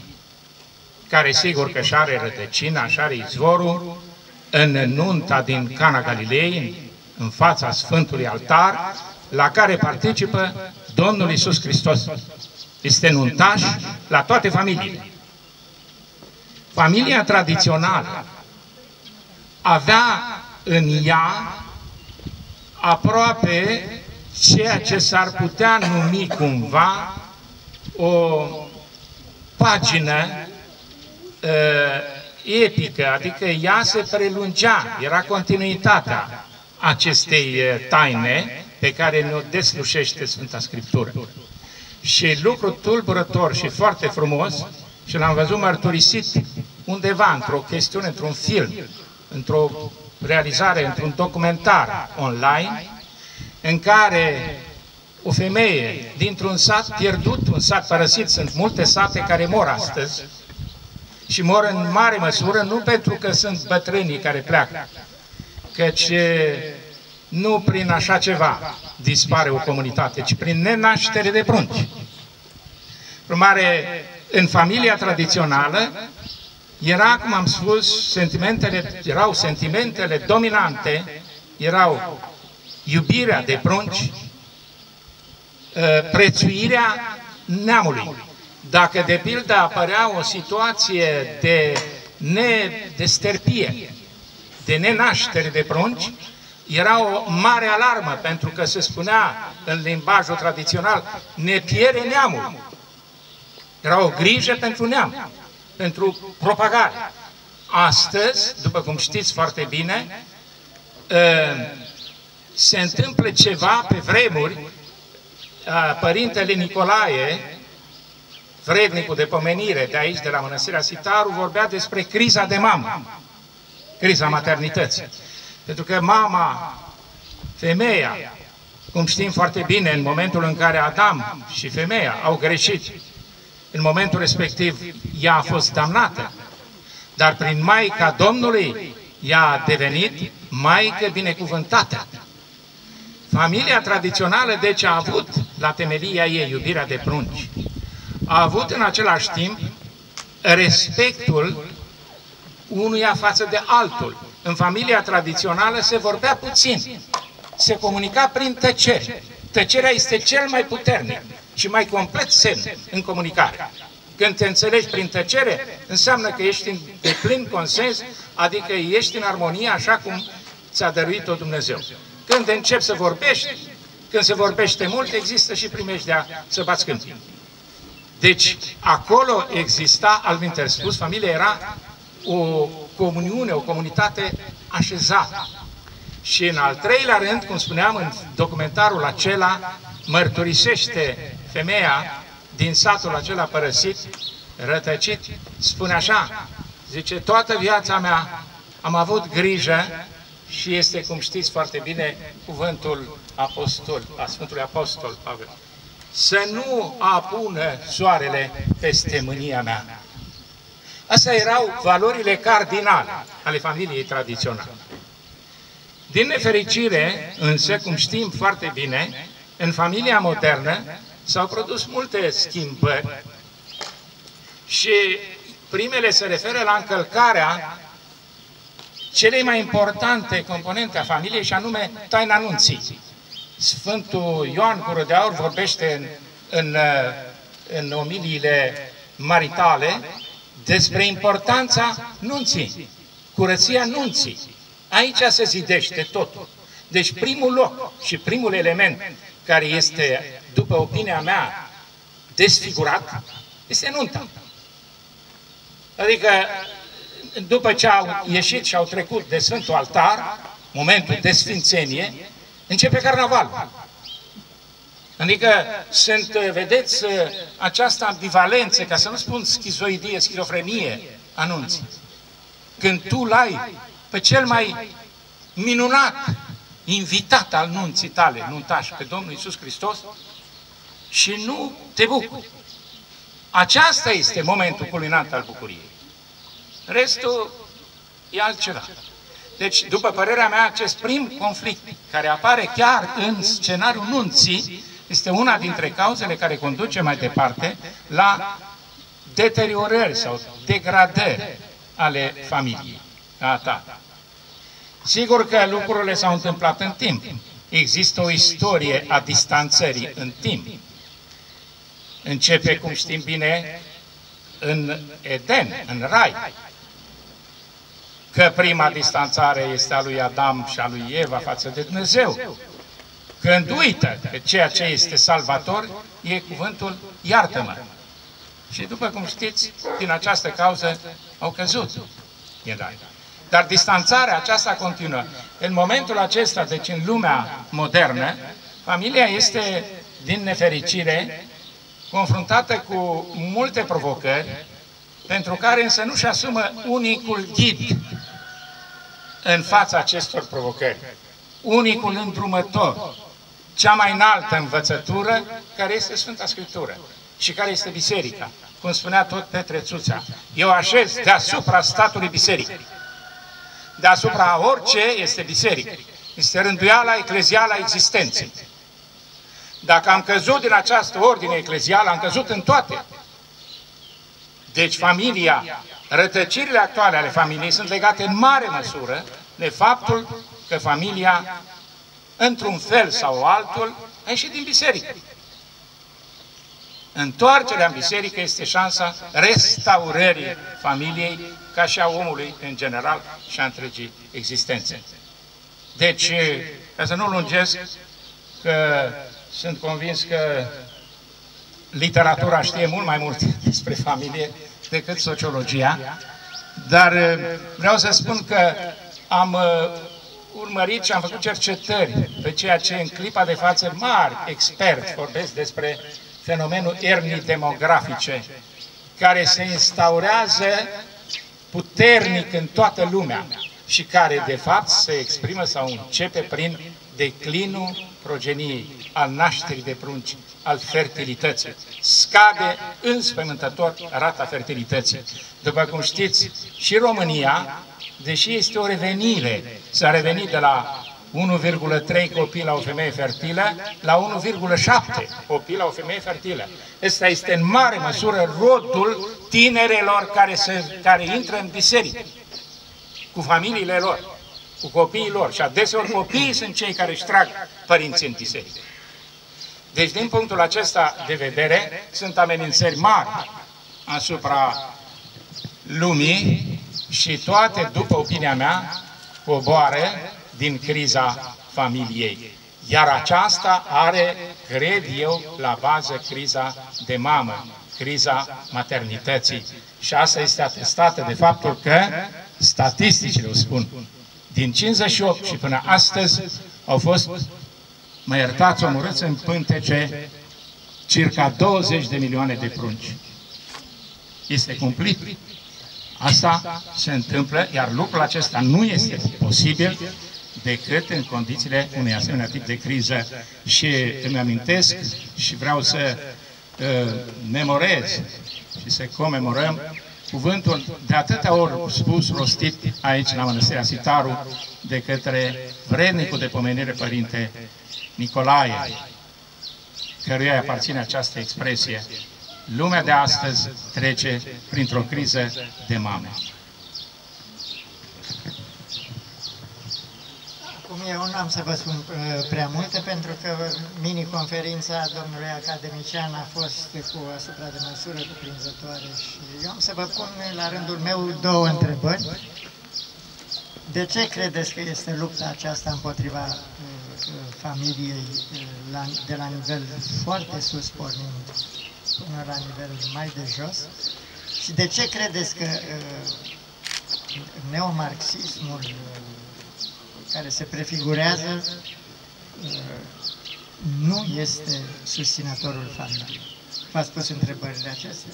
care sigur că și are rădăcina, și are izvorul în nunta din Cana Galilei, în fața Sfântului Altar, la care participă Domnul Iisus Hristos. Este nuntaș la toate familiile. Familia tradițională avea în ea aproape ceea ce s-ar putea numi cumva o pagină epică, adică ea se prelungea, era continuitatea acestei taine pe care ne-o deslușește Sfânta Scriptură. Și lucru tulburător și foarte frumos, și l-am văzut mărturisit undeva, într-o chestiune, într-un film, într-o realizare, într-un documentar online, în care o femeie dintr-un sat pierdut, un sat părăsit, sunt multe sate care mor astăzi, și mor în mare măsură, nu pentru că sunt bătrânii care pleacă, căci nu prin așa ceva dispare o comunitate, ci prin nenaștere de prunci. Urmare, în familia tradițională era, cum am spus, erau sentimentele dominante, erau iubirea de prunci, prețuirea neamului. Dacă, de pildă, apărea o situație de sterpie, de nenaștere de prunci, era o mare alarmă, pentru că se spunea în limbajul tradițional, ne pierde neamul. Era o grijă pentru neam, pentru propagare. Astăzi, după cum știți foarte bine, se întâmplă ceva pe vremuri. Părintele Nicolae, vrednicul de pomenire de aici, de la Mănăstirea Sitaru, vorbea despre criza de mamă, criza maternității. Pentru că mama, femeia, cum știm foarte bine, în momentul în care Adam și femeia au greșit, în momentul respectiv ea a fost damnată, dar prin Maica Domnului ea a devenit Maică binecuvântată. Familia tradițională, deci, a avut la temelia ei iubirea de prunci. A avut în același timp respectul unuia față de altul. În familia tradițională se vorbea puțin, se comunica prin tăcere. Tăcerea este cel mai puternic și mai complet semn în comunicare. Când te înțelegi prin tăcere, înseamnă că ești în deplin consens, adică ești în armonie așa cum ți-a dăruit-o Dumnezeu. Când începi să vorbești, când se vorbește mult, există și primejdea să bați câmpii. Deci, acolo exista, altminteri spus, familia era o comuniune, o comunitate așezată. Și în al treilea rând, cum spuneam, în documentarul acela, mărturisește femeia din satul acela părăsit, rătăcit, spune așa, zice, toată viața mea am avut grijă și este, cum știți foarte bine, cuvântul apostol, a Sfântului Apostol Pavel, să nu apună soarele peste mânia mea. Astea erau valorile cardinale ale familiei tradiționale. Din nefericire, însă, cum știm foarte bine, în familia modernă s-au produs multe schimbări și primele se referă la încălcarea celei mai importante componente a familiei, și anume taina nunții. Sfântul Ioan Gură de Aur vorbește în omiliile maritale despre importanța nunții, curăția nunții. Aici se zidește totul. Deci primul loc și primul element care este, după opinia mea, desfigurat, este nunta. Adică, după ce au ieșit și au trecut de Sfântul Altar, momentul de sfințenie, începe carnavalul. Adică sunt, vedeți, această ambivalență, ca să nu spun schizoidie, schizofrenie a nunții. Când tu l-ai pe cel mai minunat invitat al nunții tale, nuntaș, pe Domnul Iisus Hristos, și nu te bucuri. Aceasta este momentul culminant al bucuriei. Restul e altceva. Deci, după părerea mea, acest prim conflict care apare chiar în scenariul nunții este una dintre cauzele care conduce mai departe la deteriorări sau degradări ale familiei. Sigur că lucrurile s-au întâmplat în timp. Există o istorie a distanțării în timp. Începe, cum știm bine, în Eden, în Rai. Că prima distanțare este a lui Adam și a lui Eva față de Dumnezeu. Când uită că ceea ce este salvator e cuvântul iartă-mă. Și după cum știți, din această cauză au căzut din Rai. Dar distanțarea aceasta continuă. În momentul acesta, deci în lumea modernă, familia este, din nefericire, confruntată cu multe provocări, pentru care însă nu-și asumă unicul ghid în fața acestor provocări. Unicul îndrumător, cea mai înaltă învățătură, care este Sfânta Scriptură și care este Biserica. Cum spunea tot Petre Țuțea, eu așez deasupra statului biserică. Deasupra orice este biserică. Este rânduiala eclezială a existenței. Dacă am căzut din această ordine eclezială, am căzut în toate. Deci familia, rătăcirile actuale ale familiei sunt legate în mare măsură de faptul că familia, într-un fel sau altul, a ieșit din biserică. Întoarcerea în biserică este șansa restaurării familiei, ca și a omului în general și a întregii existențe. Deci, ca să nu lungesc, că sunt convins că literatura știe mult mai mult despre familie decât sociologia, Dar vreau să spun că am urmărit și am făcut cercetări pe ceea ce în clipa de față mari experți vorbesc despre fenomenul ernii demografice, care se instaurează puternic în toată lumea și care de fapt se exprimă sau începe prin declinul progeniei, al nașterii de prunci, al fertilității. Scade înspăimântător rata fertilității. După cum știți, și România, deși este o revenire, s-a revenit de la 1,3 copii la o femeie fertilă la 1,7 copii la o femeie fertilă. Ăsta este în mare măsură rodul tinerelor care intră în biserică, cu familiile lor, cu copiii lor. Și adeseori copiii sunt cei care își trag părinții în biserică. Deci, din punctul acesta de vedere, sunt amenințări mari asupra lumii și toate, după opinia mea, coboară din criza familiei. Iar aceasta are, cred eu, la bază criza de mamă, criza maternității. Și asta este atestată de faptul că, statisticile o spun, din 58 și până astăzi au fost, mă iertați, omorâți în pântece circa 20 de milioane de prunci. Este cumplit. Asta se întâmplă, iar lucrul acesta nu este posibil decât în condițiile unui asemenea tip de criză. Și îmi amintesc și vreau să memorez și să comemorăm cuvântul de atâtea ori spus, rostit aici la Mănăstirea Sitaru de către vrednicul de pomenire Părinte Nicolae, căruia îi aparține această expresie. Lumea de astăzi trece printr-o criză de mame. Acum eu nu am să vă spun prea multe, pentru că mini-conferința domnului academician a fost cu asupra de măsură cuprinzătoare și eu am să vă pun la rândul meu două întrebări. De ce credeți că este lupta aceasta împotriva familiei de la nivel foarte sus pornind până la nivel mai de jos? Și de ce credeți că neomarxismul care se prefigurează nu este susținătorul familiei? V-ați pus întrebările acestea?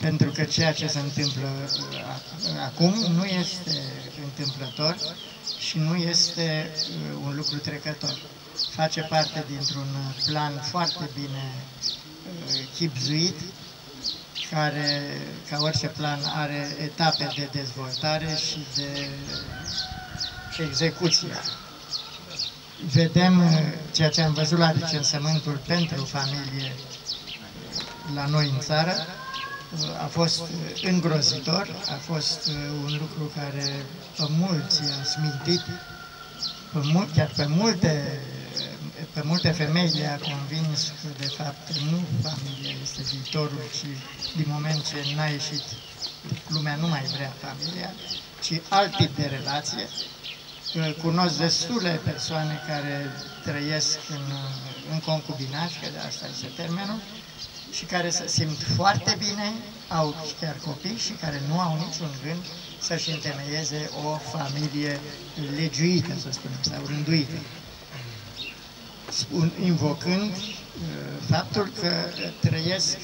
Pentru că ceea ce se întâmplă acum nu este întâmplător și nu este un lucru trecător. Face parte dintr-un plan foarte bine chipzuit, care, ca orice plan, are etape de dezvoltare și de execuție. Vedem ceea ce am văzut la recensământul pentru familie la noi în țară. A fost îngrozitor, a fost un lucru care pe mulți a smintit, chiar pe multe femei le-a convins că de fapt nu familia este viitorul, ci din moment ce n-a ieșit, lumea nu mai vrea familia, ci alt tip de relație. Cunosc destule persoane care trăiesc în concubinaj, că de asta este termenul, și care se simt foarte bine, au chiar copii și care nu au niciun gând să-și întemeieze o familie legiuită, să spunem, sau rânduită. Invocând faptul că trăiesc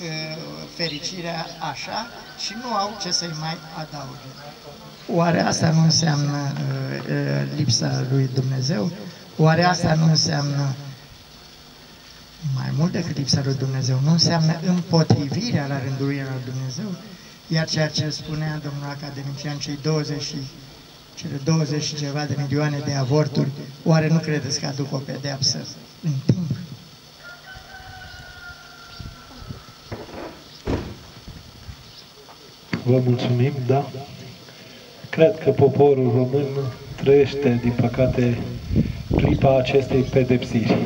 fericirea așa și nu au ce să-i mai adauge. Oare asta nu înseamnă lipsa lui Dumnezeu? Oare asta nu înseamnă, mai mult decât lipsa lui Dumnezeu, nu înseamnă împotrivirea la rânduirea lui Dumnezeu? Iar ceea ce spunea domnul academician, cele 20 și ceva de milioane de avorturi, oare nu credeți că aduc o pedeapsă în timp? Vă mulțumim, da. Cred că poporul român trăiește, din păcate, clipa acestei pedepsiri.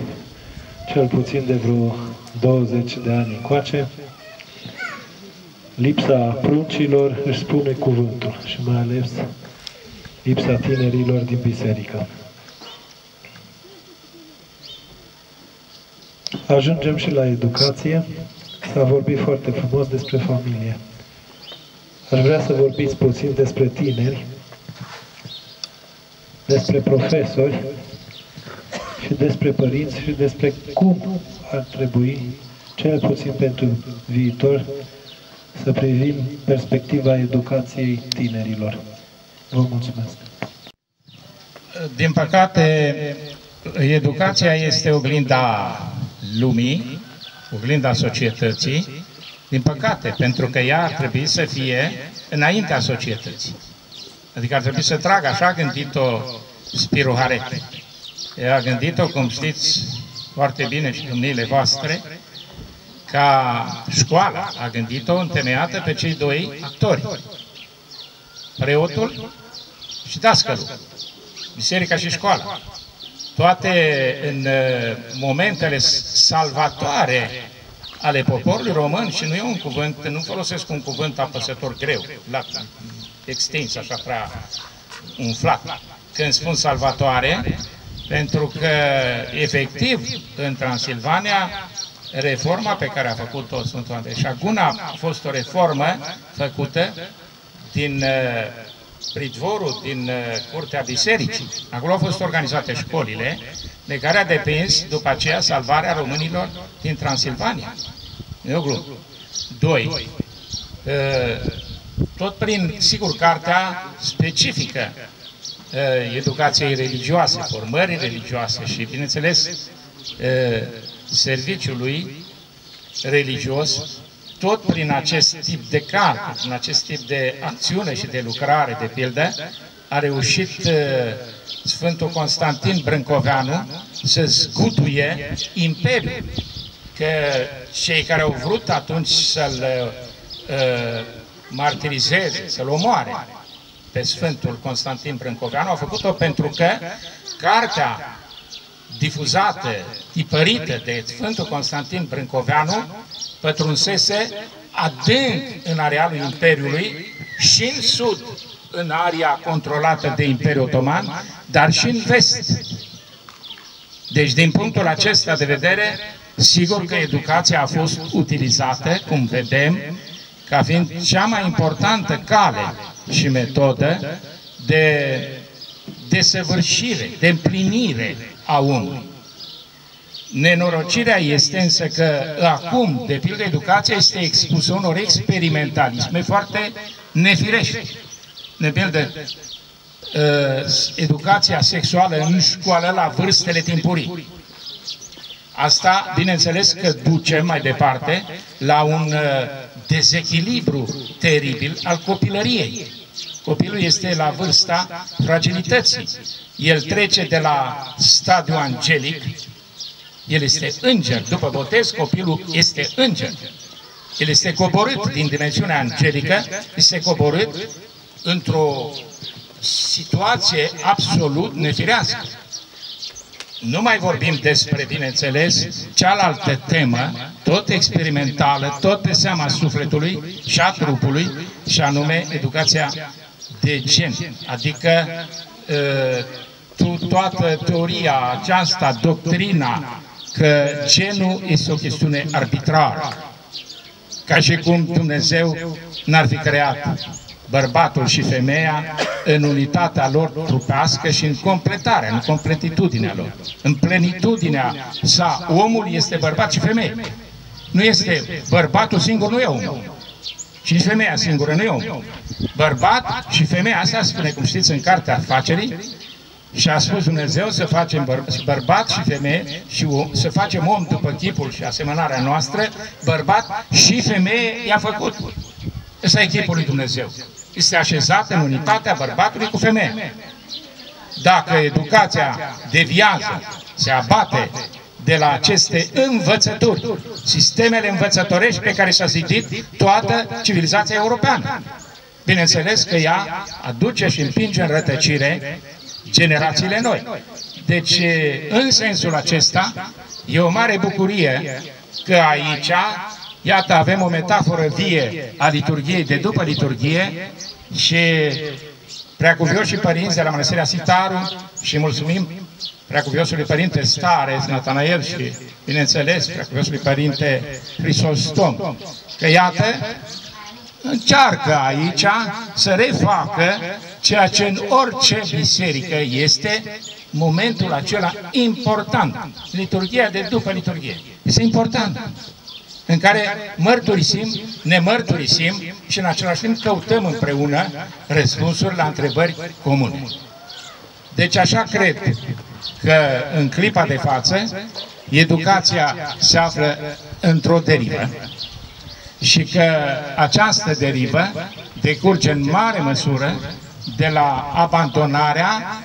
Cel puțin de vreo 20 de ani încoace. Lipsa pruncilor își spune cuvântul și mai ales lipsa tinerilor din biserică. Ajungem și la educație. S-a vorbit foarte frumos despre familie. Aș vrea să vorbiți puțin despre tineri, despre profesori și despre părinți și despre cum ar trebui, cel puțin pentru viitor, să privim perspectiva educației tinerilor. Vă mulțumesc. Din păcate, educația este oglinda lumii, oglinda societății, din păcate, pentru că ea ar trebui să fie înaintea societății. Adică ar trebui să tragă, așa a gândit-o Spiru Haret. Ea a gândit-o, cum știți foarte bine și domniile voastre, ca școala a gândit-o întemeiată pe cei doi actori, preotul și dascălul, biserica și școala. Toate în momentele salvatoare ale poporului român, și nu e un cuvânt, nu folosesc un cuvânt apăsător greu, la extins, așa prea umflat, când spun salvatoare, pentru că, efectiv, în Transilvania, reforma pe care a făcut-o Sfântul Andrei Șaguna a fost o reformă făcută din pridvorul, din curtea bisericii. Acolo au fost organizate școlile, de care a depins după aceea salvarea românilor din Transilvania. E o glumă. 2. Tot prin, sigur, cartea specifică educației religioase, formării religioase și, bineînțeles, serviciului religios, tot prin acest tip de carte, prin acest tip de acțiune și de lucrare, de pildă, a reușit Sfântul Constantin Brâncoveanu să zguduie imperiul. Că cei care au vrut atunci să-l martirizeze, să-l omoare pe Sfântul Constantin Brâncoveanu, au făcut-o pentru că cartea difuzată, tipărită de Sfântul Constantin Brâncoveanu, pătrunsese adânc în arealul Imperiului și în sud, în area controlată de Imperiul Otoman, dar și în vest. Deci, din punctul acesta de vedere, sigur că educația a fost utilizată, cum vedem, ca fiind cea mai importantă cale și metodă de desăvârșire, de împlinire a omului. Nenorocirea este însă că acum, de pildă, educația este expusă unor experimentalisme foarte nefirești. De pildă, educația sexuală în școală la vârstele timpurii. Asta, bineînțeles, că duce mai departe la un dezechilibru teribil al copilăriei. Copilul este la vârsta fragilității. El trece de la stadiul angelic, el este înger. După botez, copilul este înger. El este coborât din dimensiunea angelică, este coborât într-o situație absolut nefirească. Nu mai vorbim despre, bineînțeles, cealaltă temă, tot experimentală, tot pe seama sufletului și a trupului, și anume educația de gen. Adică toată teoria aceasta, doctrina, că genul este o chestiune arbitrară. Ca și cum Dumnezeu n-ar fi creat bărbatul și femeia în unitatea lor trupească și în completarea, în completitudinea lor. În plenitudinea sa, omul este bărbat și femeie. Nu este bărbatul singur, nu e om. Și nici femeia singură nu e om. Bărbat și femeia, asta spune, cum știți, în Cartea Afacerii, și a spus Dumnezeu să facem bărbat și femeie și să facem om după chipul și asemănarea noastră, bărbat și femeie i-a făcut. Ăsta e chipul lui Dumnezeu. Este așezat în unitatea bărbatului cu femeia. Dacă educația deviază, se abate de la aceste învățături, sistemele învățătorești pe care s-a zidit toată civilizația europeană, bineînțeles că ea aduce și împinge în rătăcire generațiile noi. Deci, în sensul acesta, e o mare bucurie că aici, iată, avem o metaforă vie a liturghiei de după liturghie și preacuvioșii părinți de la Mănăstirea Sitaru și mulțumim preacuviosului Părinte Stare, Natanael și, bineînțeles, preacuviosului Părinte Hristostom, că iată, încearcă aici să refacă ceea ce în orice biserică este momentul acela important. Liturghia de după liturghie. Este important. În care mărturisim, ne mărturisim și în același timp căutăm împreună răspunsuri la întrebări comune. Deci așa cred că în clipa de față educația se află într-o derivă și că această derivă decurge în mare măsură de la abandonarea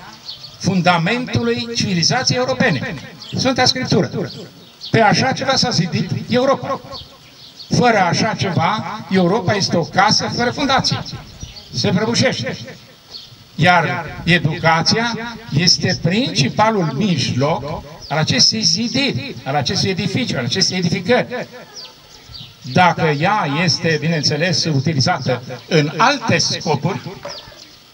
fundamentului civilizației europene. Sfânta Scriptură. Pe așa ceva s-a zidit Europa. Fără așa ceva, Europa este o casă fără fundație. Se prăbușește. Iar educația este principalul mijloc al acestei zidiri, al acestui edificiu, al acestei edificări. Dacă ea este, bineînțeles, utilizată în alte scopuri,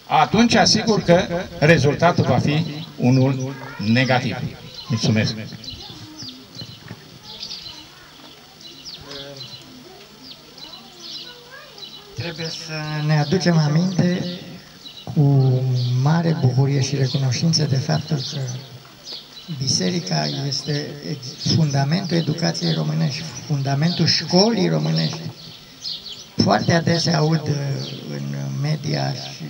atunci asigur că rezultatul va fi unul negativ. Mulțumesc! Trebuie să ne aducem aminte cu mare bucurie și recunoștință de faptul că biserica este fundamentul educației românești, fundamentul școlii românești. Foarte adesea aud în media și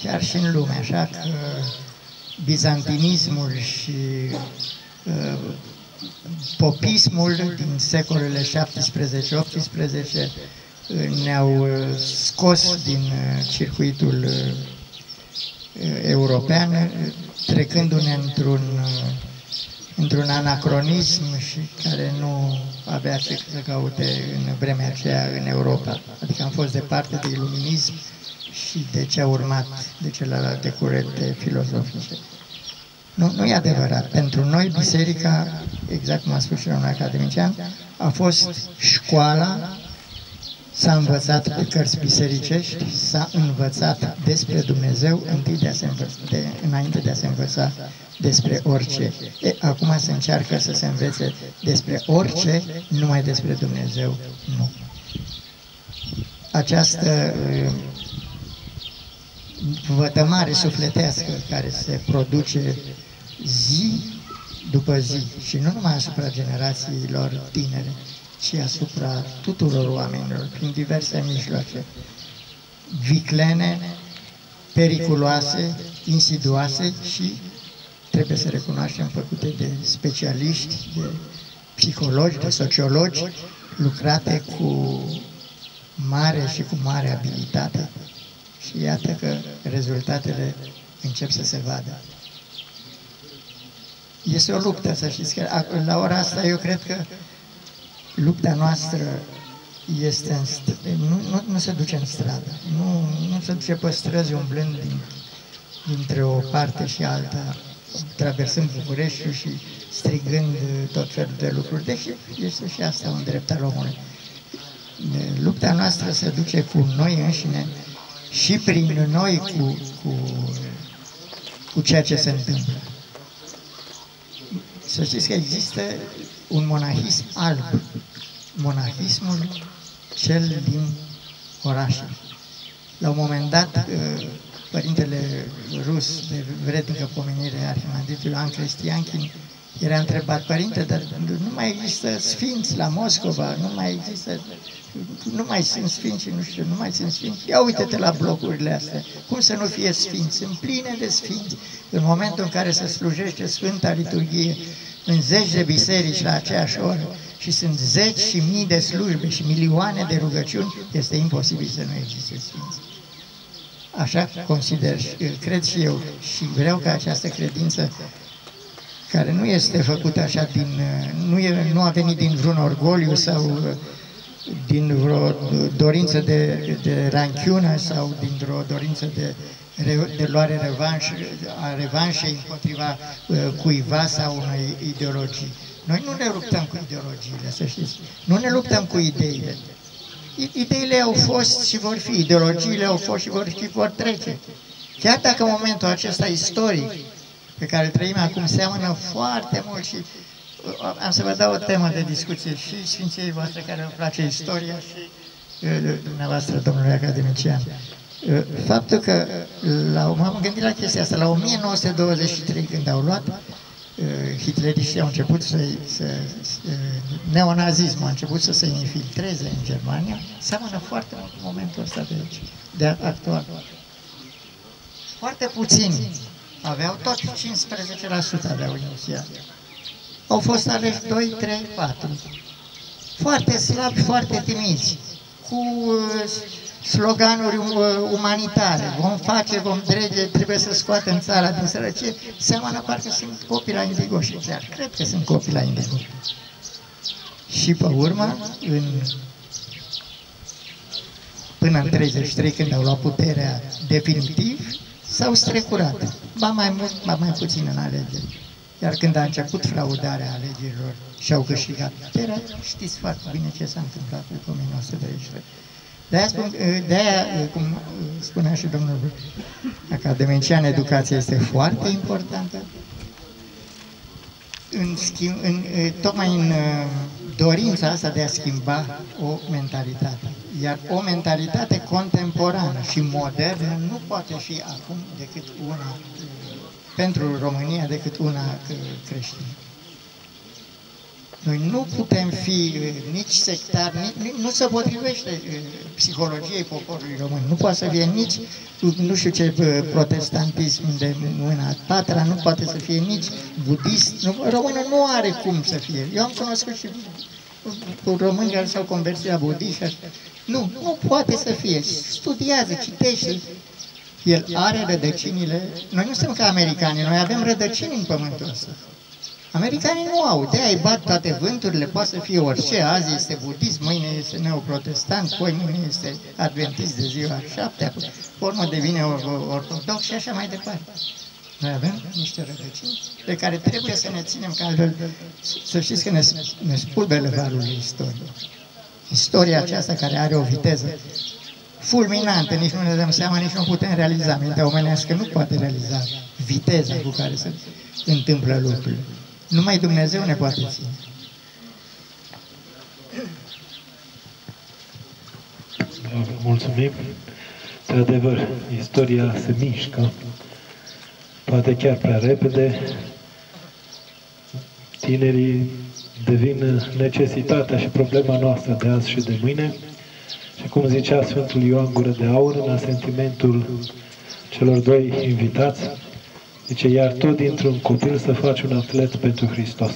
chiar și în lume, așa că bizantinismul și popismul din secolele 17-18 ne-au scos din circuitul european, trecându-ne într-un anacronism și care nu avea ce să caute în vremea aceea în Europa. Adică am fost departe de iluminism și de ce a urmat, de celelalte curente filozofice. Nu e adevărat. Pentru noi, biserica, exact cum a spus și domnul academician, a fost școala. S-a învățat pe cărți bisericești, s-a învățat despre Dumnezeu înainte de a se învăța despre orice. Acum se încearcă să se învețe despre orice, numai despre Dumnezeu nu. Această vătămare sufletească care se produce zi după zi și nu numai asupra generațiilor tinere, ci asupra tuturor oamenilor, prin diverse mijloace, viclene, periculoase, insidioase și, trebuie să recunoaștem, făcute de specialiști, de psihologi, de sociologi, lucrate cu mare și cu mare abilitate. Și iată că rezultatele încep să se vadă. Este o luptă, să știți că la ora asta eu cred că lupta noastră este nu se duce în stradă, nu se duce pe străzi umblând dintre o parte și alta, traversând Bucureștiul și strigând tot felul de lucruri, deși este și asta un drept al omului. Lupta noastră se duce cu noi înșine și prin noi cu ceea ce se întâmplă. Să știți că există un monahism alb, monahismul cel din orașe. La un moment dat, părintele rus de vrednică pomenire, arhimandritul Ioan Cristianchin, era întrebat: părinte, dar nu mai există sfinți la Moscova, nu mai sunt sfinți și nu știu, nu mai sunt sfinți. Ia uite-te la blocurile astea, cum să nu fie sfinți? Sunt pline de sfinți. În momentul în care se slujește Sfânta Liturghie în zeci de biserici la aceeași oră și sunt zeci și mii de slujbe și milioane de rugăciuni, este imposibil să nu existe sfinți. Așa consider, cred și eu, și vreau ca această credință, care nu este făcută așa nu a venit din vreun orgoliu sau din vreo dorință de ranchiună sau dintr-o dorință de luare revanșei împotriva cuiva sau unei ideologii. Noi nu ne luptăm cu ideologiile, să știți. Nu ne luptăm cu ideile. Ideile au fost și vor fi, ideologiile au fost și vor trece. Chiar dacă în momentul acesta istoric pe care îl trăim acum seamănă foarte mult și am să vă dau o temă de discuție și Sfinției voastre care vă place istoria și dumneavoastră, domnule academician. Faptul că, m-am gândit la chestia asta, la 1923, când au luat, hitleriștii au început neonazismul a început să se infiltreze în Germania, seamănă foarte mult momentul ăsta de aici, de actual. Foarte puțini aveau, tot 15% aveau inițial. Au fost aleși 2, 3, 4. Foarte slabi, foarte timizi, cu sloganuri umanitare. Vom face, vom drege, trebuie să scoatem țara din sărăcie. Seamănă parcă sunt copii la Indigo și chiar cred că sunt copii la Indigo. Și pe urmă, până în 33, când au luat puterea definitiv, s-au strecurat. Ba mai mult, ba mai puțin în alegeri. Iar când a început fraudarea alegerilor și au câștigat puterea, știți foarte bine ce s-a întâmplat în 1933. De-aia, cum spunea și domnul academician, educația este foarte importantă. Tocmai în dorința asta de a schimba o mentalitate. Iar o mentalitate contemporană și modernă nu poate fi acum decât una, pentru România, decât una creștină. Noi nu putem fi nici sectari, nu se potrivește psihologiei poporului român. Nu poate să fie nici, nu știu ce, protestantism de mâna patra, nu poate să fie nici budist. Românul nu are cum să fie. Eu am cunoscut și români care s-au convertit la budiști. Nu poate să fie. Studiază, citește. El are rădăcinile. Noi nu suntem ca americanii, noi avem rădăcini în pământul ăsta. Americanii nu au, de-aia îi bat toate vânturile, poate să fie orice, azi este budism, mâine este neoprotestant, poi mâine este adventist de ziua 7, pe urmă devine ortodox și așa mai departe. Noi avem niște rădăcini de care trebuie să ne ținem, că altfel, să știți că ne spulberă valul istoriei. Istoria aceasta care are o viteză fulminantă, nici nu ne dăm seama, nici nu putem realiza. Mintea omenească nu poate realiza viteza cu care se întâmplă lucrurile. Numai Dumnezeu ne poate ține. Mulțumim. De adevăr, istoria se mișcă, poate chiar prea repede. Tinerii devin necesitatea și problema noastră de azi și de mâine. Și cum zicea Sfântul Ioan Gură de Aur, în asentimentul celor doi invitați, zice, iar tot dintr-un copil să faci un atlet pentru Hristos.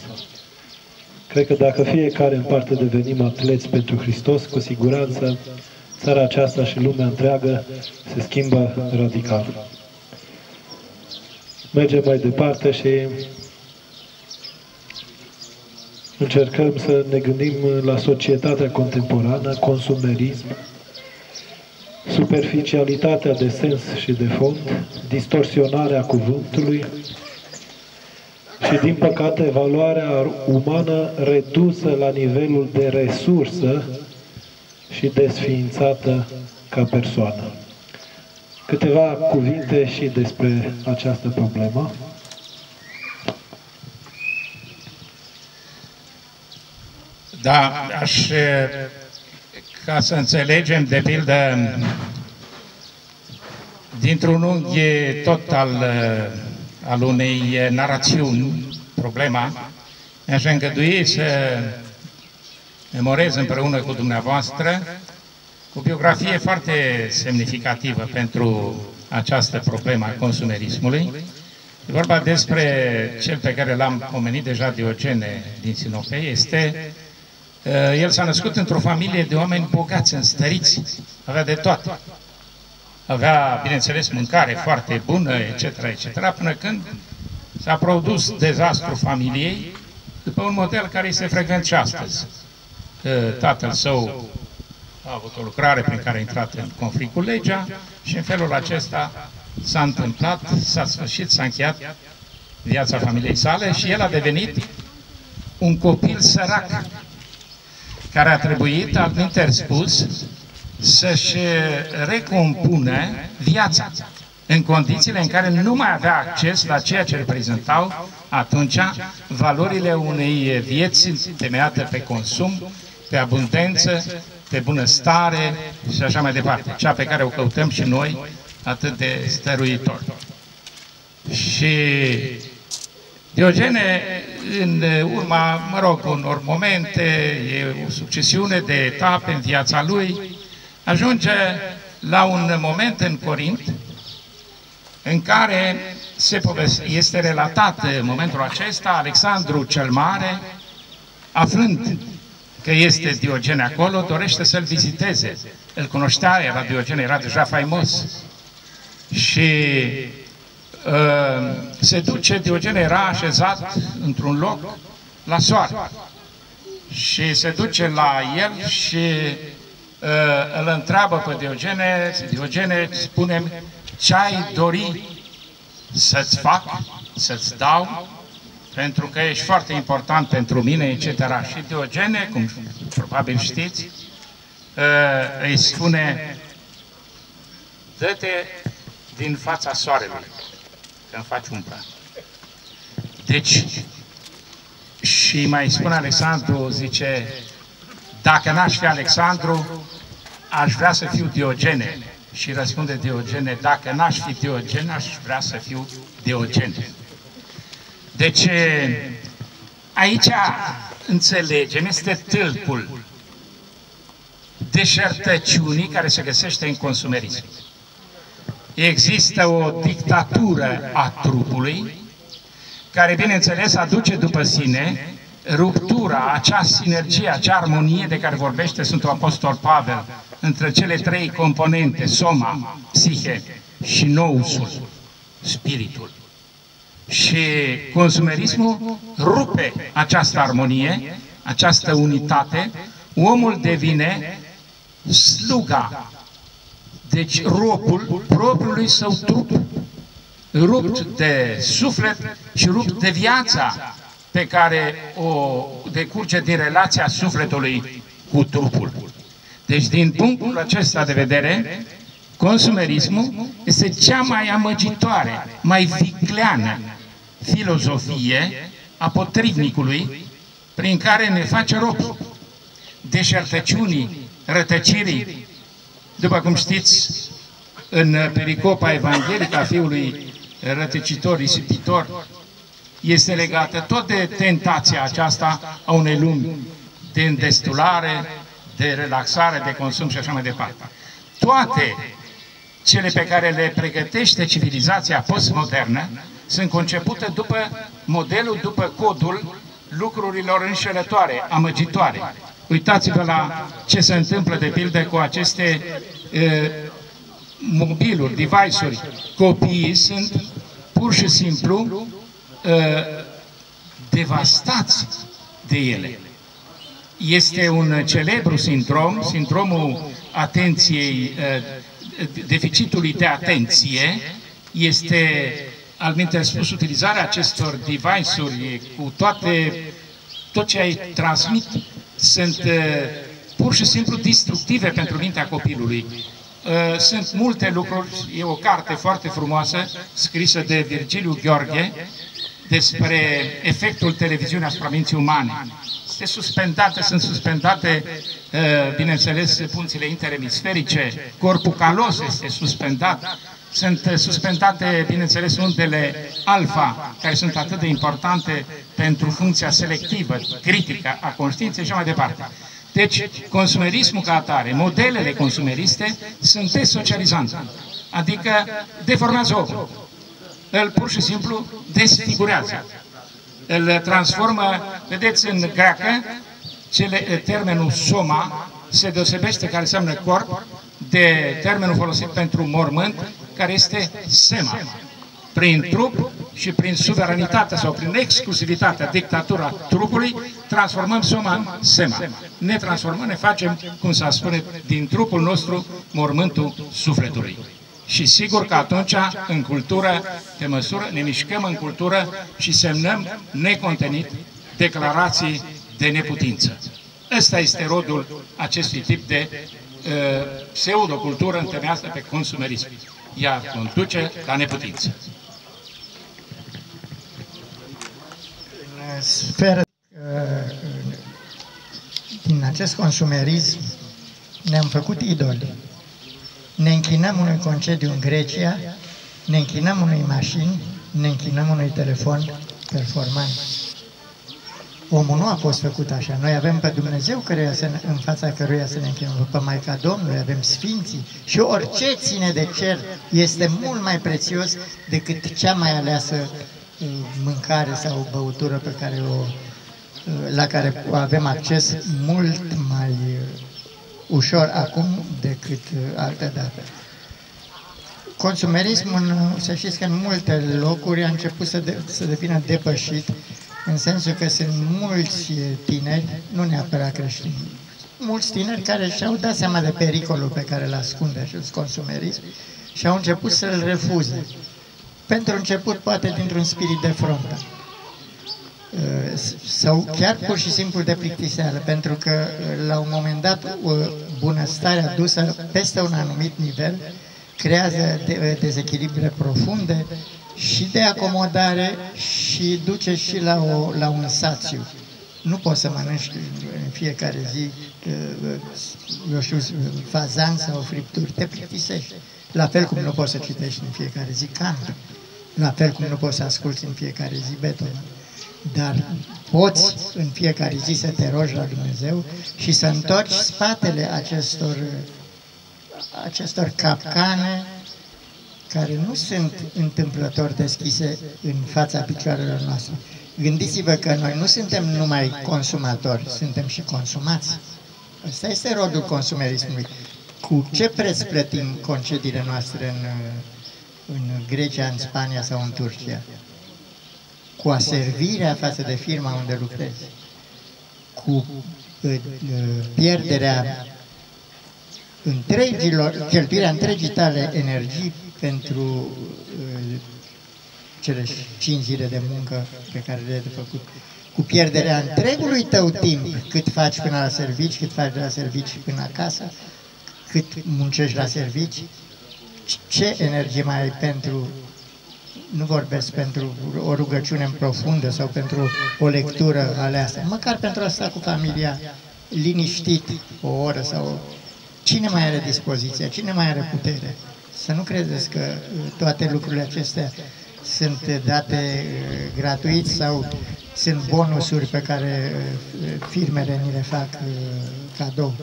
Cred că dacă fiecare în parte devenim atleți pentru Hristos, cu siguranță țara aceasta și lumea întreagă se schimbă radical. Mergem mai departe și încercăm să ne gândim la societatea contemporană, consumerism, superficialitatea de sens și de fond, distorsionarea cuvântului și, din păcate, valoarea umană redusă la nivelul de resursă și desființată ca persoană. Câteva cuvinte și despre această problemă. Da, ca să înțelegem, de pildă, dintr-un unghi tot al unei narațiuni, problema, mi-aș îngădui să memorez împreună cu dumneavoastră o biografie foarte semnificativă pentru această problemă a consumerismului. E vorba despre cel pe care l-am pomenit deja, Diogene din Sinopei. El s-a născut într-o familie de oameni bogați, înstăriți, avea de toate. Avea, bineînțeles, mâncare foarte bună, etc., etc., până când s-a produs dezastru familiei, după un model care este frecvent și astăzi. Tatăl său a avut o lucrare prin care a intrat în conflict cu legea și în felul acesta s-a întâmplat, s-a sfârșit, s-a încheiat viața familiei sale și el a devenit un copil sărac, care a trebuit, altminteri spus, să-și recompune viața în condițiile în care nu mai avea acces la ceea ce reprezentau atunci valorile unei vieți întemeiate pe consum, pe abundență, de bunăstare și așa mai departe, cea pe care o căutăm și noi atât de stăruitor. Și Diogene, în urma, mă rog, unor momente, e o succesiune de etape în viața lui, ajunge la un moment în Corint în care este relatat în momentul acesta Alexandru cel Mare, aflând că este Diogene acolo, dorește să-l viziteze. Îl cunoștea, era Diogene, era deja faimos. Și se duce, Diogene era așezat într-un loc la soare. Și se duce la el și îl întreabă pe Diogene, Diogene, spune-mi, ce ai dori să-ți fac, să-ți dau, pentru că ești foarte important pentru mine, etc. Și Diogene, cum probabil știți, îi spune, dă-te din fața soarelui, că-mi faci umbră. Deci, și mai spune Alexandru, zice, dacă n-aș fi Alexandru, aș vrea să fiu Diogene. Și răspunde Diogene, dacă n-aș fi Diogene, aș vrea să fiu Diogene. Deci, aici înțelegem, este tâlpul deșertăciunii care se găsește în consumerism. Există o dictatură a trupului, care, bineînțeles, aduce după sine ruptura, acea sinergie, acea armonie de care vorbește Sfântul Apostol Pavel între cele trei componente, soma, psihe și nousul, spiritul. Și consumerismul rupe această armonie, această unitate, omul devine sluga, deci robul propriului său trup, rupt de suflet și rupt de viața pe care o decurge din relația sufletului cu trupul. Deci, din punctul acesta de vedere, consumerismul este cea mai amăgitoare, mai vicleană filozofie a potrivnicului prin care ne face robi deșertăciunii, rătăcirii. După cum știți, în pericopa evanghelică a fiului rătăcitor, risipitor, este legată tot de tentația aceasta a unei lumi de îndestulare, de relaxare, de consum și așa mai departe. Toate cele pe care le pregătește civilizația postmodernă sunt concepute după modelul, după codul lucrurilor înșelătoare, amăgitoare. Uitați-vă la ce se întâmplă, de pildă, cu aceste mobiluri, device-uri. Copiii sunt pur și simplu devastați de ele. Este un celebru sindrom, sindromul atenției, deficitului de atenție, este, altminte spus, utilizarea acestor device-uri cu tot ce ai transmit sunt pur și simplu destructive pentru mintea copilului. Sunt multe lucruri, e o carte foarte frumoasă, scrisă de Virgiliu Gheorghe, despre efectul televiziunii asupra minții umane. Sunt suspendate, bineînțeles, punțile interemisferice, corpul calos este suspendat, sunt suspendate, bineînțeles, undele alfa, care sunt atât de importante pentru funcția selectivă, critică a conștiinței și așa mai departe. Deci, consumerismul ca atare, modelele consumeriste sunt desocializante, adică deformează omul, îl pur și simplu desfigurează, îl transformă, vedeți, în greacă, termenul soma se deosebește, care înseamnă corp, de termenul folosit pentru mormânt, care este sema. Prin trup și prin suveranitatea sau prin exclusivitatea, dictatura trupului, transformăm soma în sema. Ne transformăm, ne facem, cum s-a spune, din trupul nostru mormântul sufletului. Și sigur că atunci, în cultură, pe măsură, ne mișcăm în cultură și semnăm necontenit declarații de neputință. Ăsta este rodul acestui tip de pseudocultură întemeiată pe consumerism. Ea conduce la neputință. În sferă din acest consumerism ne-am făcut idoli. Ne închinăm unui concediu în Grecia, ne închinăm unei mașini, ne închinăm unui telefon performant. Omul nu a fost făcut așa. Noi avem pe Dumnezeu în fața căruia să ne închinăm, pe Maica Domnului, avem Sfinții și orice ține de cer este mult mai prețios decât cea mai aleasă mâncare sau băutură pe care la care avem acces mult mai ușor acum decât altă dată. Consumerismul, să știți că în multe locuri a început să devină depășit, în sensul că sunt mulți tineri, nu neapărat creștini, mulți tineri care și-au dat seama de pericolul pe care îl ascunde acest consumerism și au început să-l refuze. Pentru început, poate dintr-un spirit de frontă. Sau chiar pur și simplu de plictiseală, pentru că la un moment dat bunăstarea dusă peste un anumit nivel creează dezechilibre profunde și de acomodare și duce și la un sațiu. Nu poți să mănânci în fiecare zi, eu știu, fazan sau fripturi, te plictisești. La fel cum nu poți să citești în fiecare zi Kant, la fel cum nu poți să asculți în fiecare zi Beethoven. Dar poți în fiecare zi să te rogi la Dumnezeu și să întorci spatele acestor capcane care nu sunt întâmplător deschise în fața picioarelor noastre. Gândiți-vă că noi nu suntem numai consumatori, suntem și consumați. Ăsta este rodul consumerismului. Cu ce preț plătim concediile noastre în Grecia, în Spania sau în Turcia? Cu aservirea față de firma unde lucrezi, cu pierderea cheltuirea întregii tale energii pentru cele 5 zile de muncă pe care le-ai de făcut, cu pierderea întregului tău timp, cât faci până la servici, cât faci de la servici până acasă, cât muncești la servici, ce energie mai ai pentru, nu vorbesc pentru o rugăciune profundă sau pentru o lectură aleasă, măcar pentru a sta cu familia liniștit o oră sau... Cine mai are dispoziția? Cine mai are putere? Să nu credeți că toate lucrurile acestea sunt date gratuit sau sunt bonusuri pe care firmele ni le fac cadou.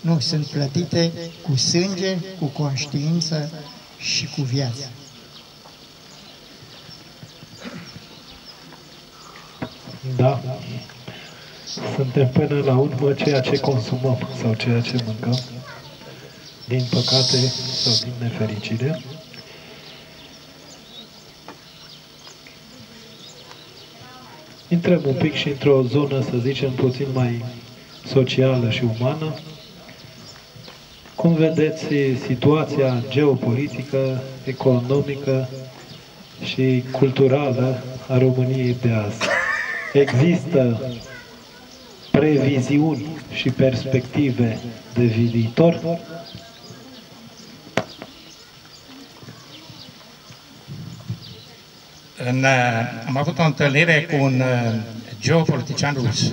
Nu, sunt plătite cu sânge, cu conștiință și cu viață. Da. Suntem până la urmă ceea ce consumăm sau ceea ce mâncăm, din păcate sau din nefericire. Intrăm un pic și într-o zonă, să zicem, puțin mai socială și umană. Cum vedeți situația geopolitică, economică și culturală a României de azi? Există previziuni și perspective de viitor? Am avut o întâlnire cu un geopolitician rus.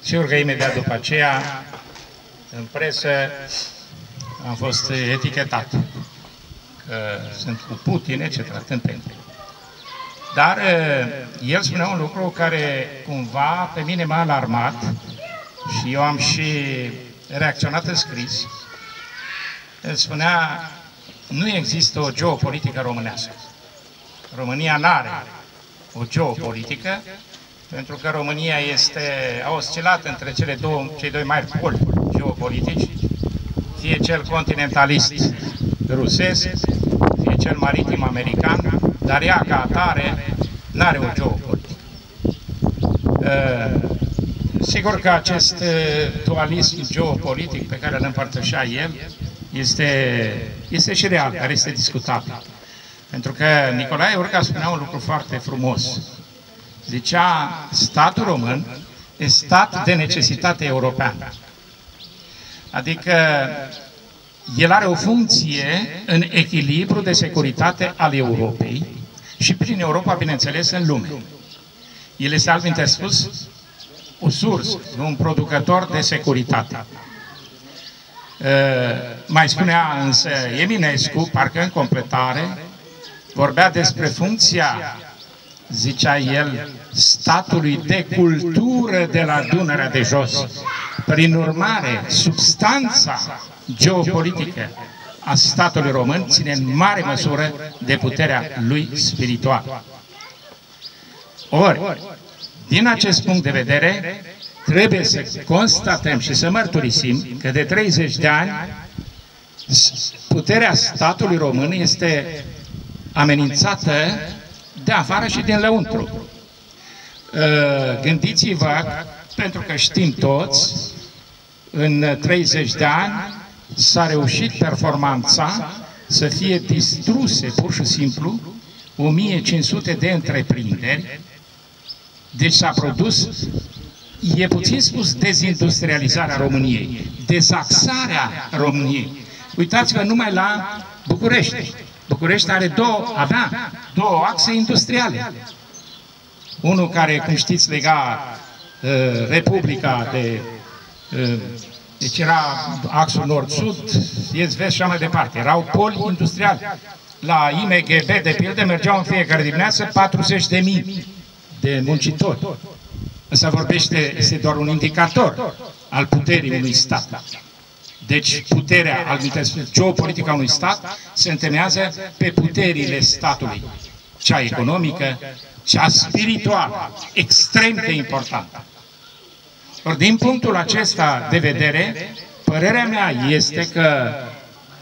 Sigur că imediat după aceea, în presă, am fost etichetat că sunt cu Putin, etc. Dar el spunea un lucru care cumva pe mine m-a alarmat și eu am și reacționat în scris. El spunea, nu există o geopolitică românească. România n-are o geopolitică, pentru că România a oscilat între cei doi mari poli geopolitici, fie cel continentalist rusesc, fie cel maritim american, dar ea ca atare n-are o geopolitică. Sigur că acest dualism geopolitic pe care îl împărtășea el este și real, dar este discutabil. Pentru că Nicolae Iorga spunea un lucru foarte frumos. Zicea, statul român este stat de necesitate europeană. Adică el are o funcție în echilibru de securitate al Europei și prin Europa, bineînțeles, în lume. El este, altfel spus, o sursă, un producător de securitate. Mai spunea însă Eminescu, parcă în completare, vorbea despre funcția, zicea el, statului de cultură de la Dunărea de Jos. Prin urmare, substanța geopolitică a statului român ține în mare măsură de puterea lui spirituală. Ori, din acest punct de vedere, trebuie să constatăm și să mărturisim că de 30 de ani puterea statului român este amenințată de afară și din lăuntru. Gândiți-vă, pentru că știm toți, în 30 de ani s-a reușit performanța să fie distruse pur și simplu 1500 de întreprinderi. Deci s-a produs, e puțin spus, dezindustrializarea României, dezaxarea României. Uitați-vă numai la București. București avea două axe industriale. Unul care, cum știți, lega Republica de... deci era axul nord-sud, est-vest și așa mai departe. Erau poli industriali. La IMGB, de pildă, mergeau în fiecare dimineață 40.000 de muncitori. Ăsta vorbește, este doar un indicator al puterii unui stat. Deci puterea, geopolitica unui stat se întemeiază pe puterile statului. Cea economică, cea spirituală, extrem de importantă. Ori din punctul acesta de vedere, părerea mea este că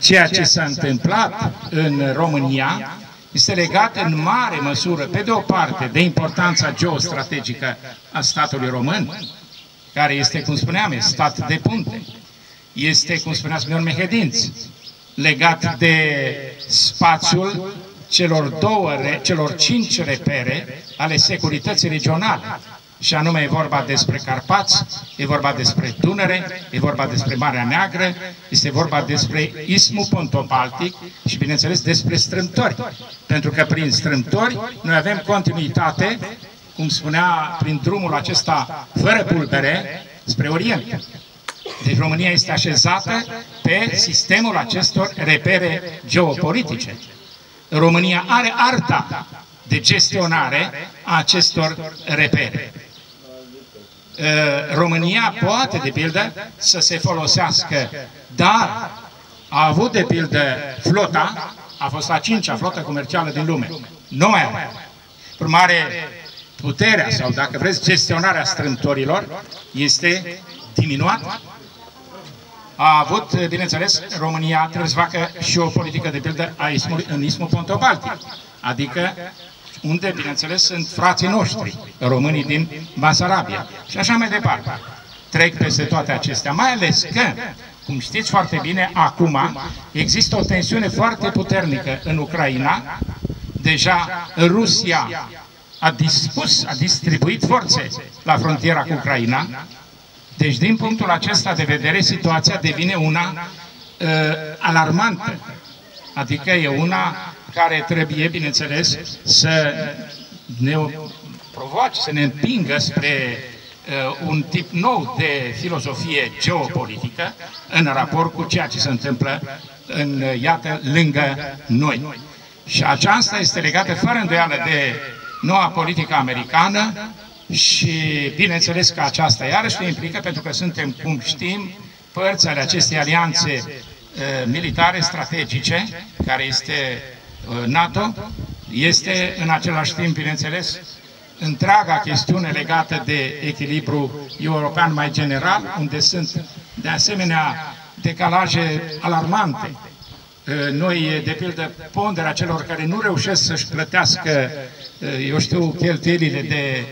ceea ce s-a întâmplat în România este legat în mare măsură, pe de o parte, de importanța geostrategică a statului român, care este, cum spuneam, stat de punte. Este, cum spunea Smion Mehedinț, legat de spațiul celor 5 repere ale securității regionale. Și anume e vorba despre Carpați, e vorba despre Dunăre, e vorba despre Marea Neagră, este vorba despre Ismul Pontobaltic și, bineînțeles, despre strâmtori. Pentru că prin strâmtori noi avem continuitate, cum spunea, prin drumul acesta fără pulbere, spre Orient. Deci România este așezată pe sistemul acestor repere geopolitice. România are arta de gestionare a acestor repere. România poate, de pildă, să se folosească, dar a avut, de pildă, flota, a fost a 5-a flotă comercială din lume. Nu mai are. Prin urmare, puterea, sau dacă vreți, gestionarea strâmtorilor este diminuată. A avut, bineînțeles, România trebuie să facă și o politică, de pildă, în Ismul Pontobaltic, adică unde, bineînțeles, sunt frații noștri, românii din Basarabia și așa mai departe. Trec peste toate acestea, mai ales că, cum știți foarte bine, acum există o tensiune foarte puternică în Ucraina. Deja Rusia a distribuit forțe la frontiera cu Ucraina. Deci, din punctul acesta de vedere, situația devine una alarmantă. Adică e una care trebuie, bineînțeles, să ne provoace, să ne împingă spre un tip nou de filozofie geopolitică în raport cu ceea ce se întâmplă iată, lângă noi. Și aceasta este legată fără îndoială de noua politică americană și, bineînțeles, că aceasta iarăși ne implică, pentru că suntem, cum știm, părți ale acestei alianțe militare strategice, care este NATO, este în același timp, bineînțeles, întreaga chestiune legată de echilibru european mai general, unde sunt de asemenea decalaje alarmante. Noi, de pildă, ponderea celor care nu reușesc să-și plătească, eu știu, cheltuielile de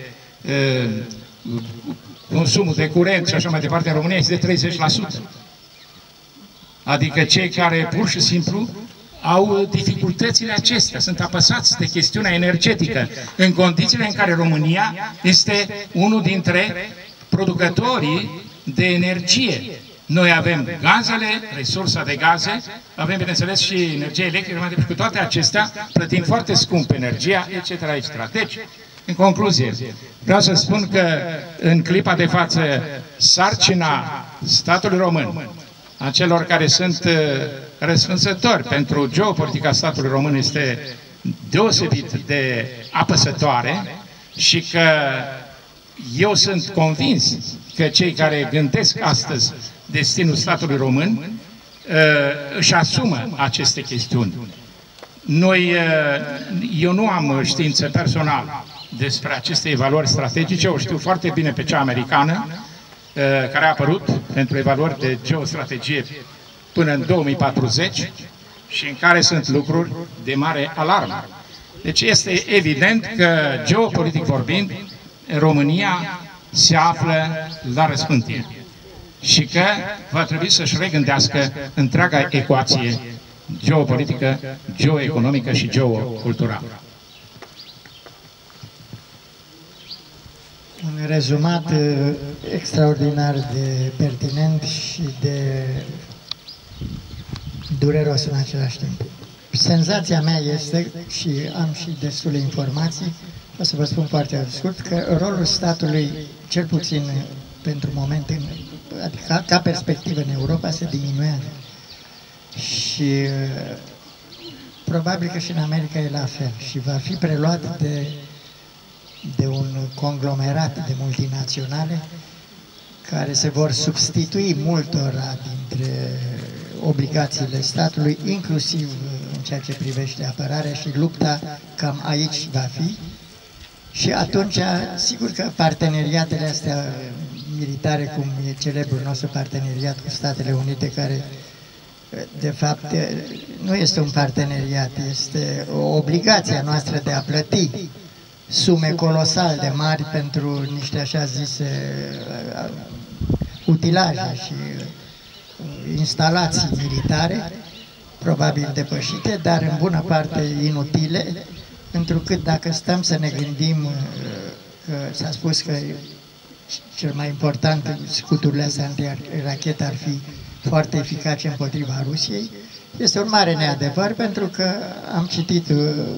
consumul de curent și așa mai departe în România este de 30%. Adică cei care pur și simplu au dificultățile acestea, sunt apăsați de chestiunea energetică, în condițiile în care România este unul dintre producătorii de energie. Noi avem gazele, resursa de gaze, avem, bineînțeles, și energie electrică, și cu toate acestea plătim foarte scump energia, etc., etc. Deci, în concluzie, vreau să spun că în clipa de față sarcina statului român a celor care sunt răspunzători pentru geopolitica statului român este deosebit de apăsătoare și că eu sunt convins că cei care gândesc astăzi destinul statului român își asumă aceste chestiuni. Eu nu am știință personală despre aceste evaluări strategice, o știu foarte bine pe cea americană, care a apărut pentru evaluări de geostrategie până în 2040 și în care sunt lucruri de mare alarmă. Deci este evident că, geopolitic vorbind, România se află la răspântire și că va trebui să-și regândească întreaga ecuație geopolitică, geoeconomică și geoculturală. Un rezumat extraordinar de pertinent și de dureros în același timp. Senzația mea este, și am și destule informații, o să vă spun foarte scurt, că rolul statului, cel puțin pentru moment, adică ca perspectivă în Europa, se diminuează. Și probabil că și în America e la fel și va fi preluat de un conglomerat de multinaționale care se vor substitui multora dintre obligațiile statului, inclusiv în ceea ce privește apărarea, și lupta cam aici va fi. Și atunci, sigur că parteneriatele astea militare, cum e celebrul nostru parteneriat cu Statele Unite, care de fapt nu este un parteneriat, este o obligație noastră de a plăti sume colosal de mari pentru niște așa zise utilaje și instalații militare, probabil depășite, dar în bună parte inutile, întrucât dacă stăm să ne gândim că s-a spus că cel mai important, scuturile astea antirachetă ar fi foarte eficace împotriva Rusiei, este un mare neadevăr, pentru că am citit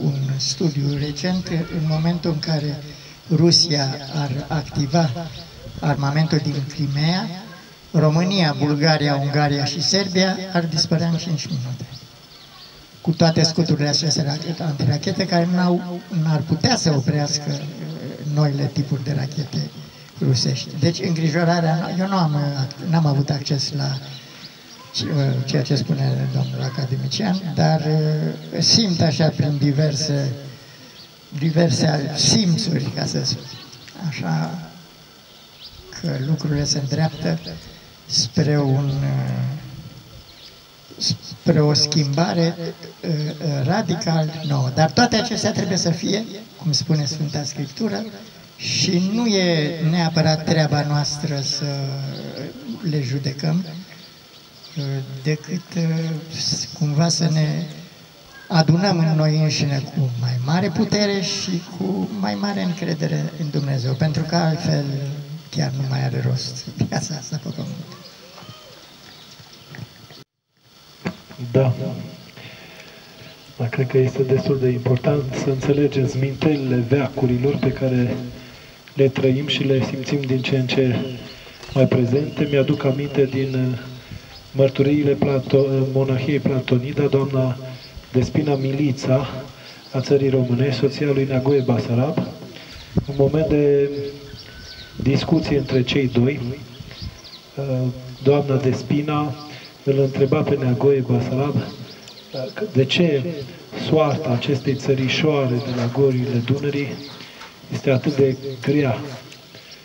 un studiu recent, în momentul în care Rusia ar activa armamentul din Crimea, România, Bulgaria, Ungaria și Serbia ar dispărea în 5 minute. Cu toate scuturile astea antirachete, care n-ar putea să oprească noile tipuri de rachete rusești. Deci îngrijorarea, eu n-am avut acces la ceea ce spune domnul academician, dar simt așa prin diverse simțuri, ca să spun așa, că lucrurile se îndreaptă spre o schimbare radical nouă. Dar toate acestea trebuie să fie, cum spune Sfânta Scriptură, și nu e neapărat treaba noastră să le judecăm, decât cumva să ne adunăm în noi înșine cu mai mare putere și cu mai mare încredere în Dumnezeu, pentru că altfel chiar nu mai are rost viața asta pe pământ. Da. Dar cred că este destul de important să înțelegem zmintelile veacurilor pe care le trăim și le simțim din ce în ce mai prezente. Mi-aduc aminte din mărturiile monahiei Platonida, doamna Despina Milița, a țării românești, soția lui Neagoe Basarab. Un moment de discuție între cei doi, doamna Despina îl întreba pe Neagoe Basarab de ce soarta acestei țărișoare de la gorile Dunării este atât de grea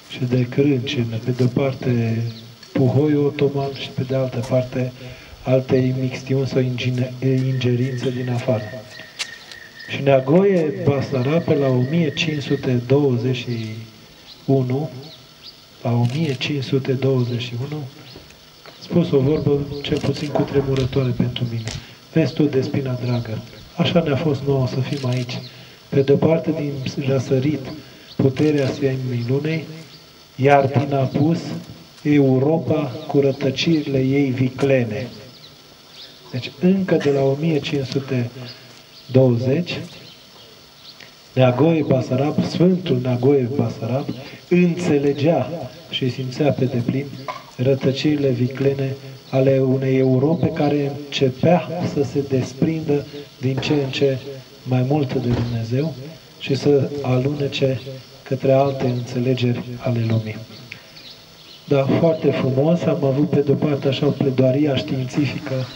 și de crâncenă, pe de-o parte puhoiul otoman și pe de altă parte alte imixtiuni sau ingerințe din afară. Și Neagoe Basarab, pe la 1521, spus o vorbă cel puțin cutremurătoare pentru mine. Vezi tu, Despina dragă, așa ne-a fost nouă să fim aici. Pe de-o parte din răsărit puterea Sfintei Lunei, iar din apus Europa cu rătăcirile ei viclene. Deci încă de la 1520, Neagoe Basarab, Sfântul Neagoe Basarab, înțelegea și simțea pe deplin rătăcirile viclene ale unei Europe care începea să se desprindă din ce în ce mai mult de Dumnezeu și să alunece către alte înțelegeri ale lumii. Da, foarte frumos, am avut pe de-o parte așa o pledoaria științifică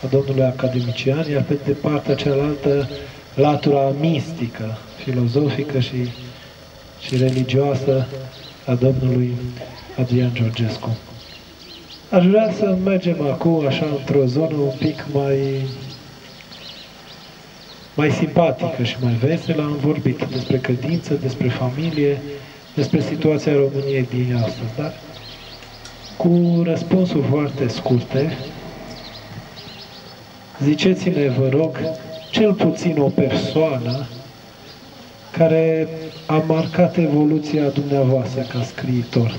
a domnului academician, iar pe de partea cealaltă latura mistică, filozofică și religioasă a domnului Adrian Georgescu. Aș vrea să mergem acum așa într-o zonă un pic mai simpatică și mai veselă. Am vorbit despre credință, despre familie, despre situația României din astăzi, dar cu răspunsuri foarte scurte, ziceți-ne, vă rog, cel puțin o persoană care a marcat evoluția dumneavoastră ca scriitor.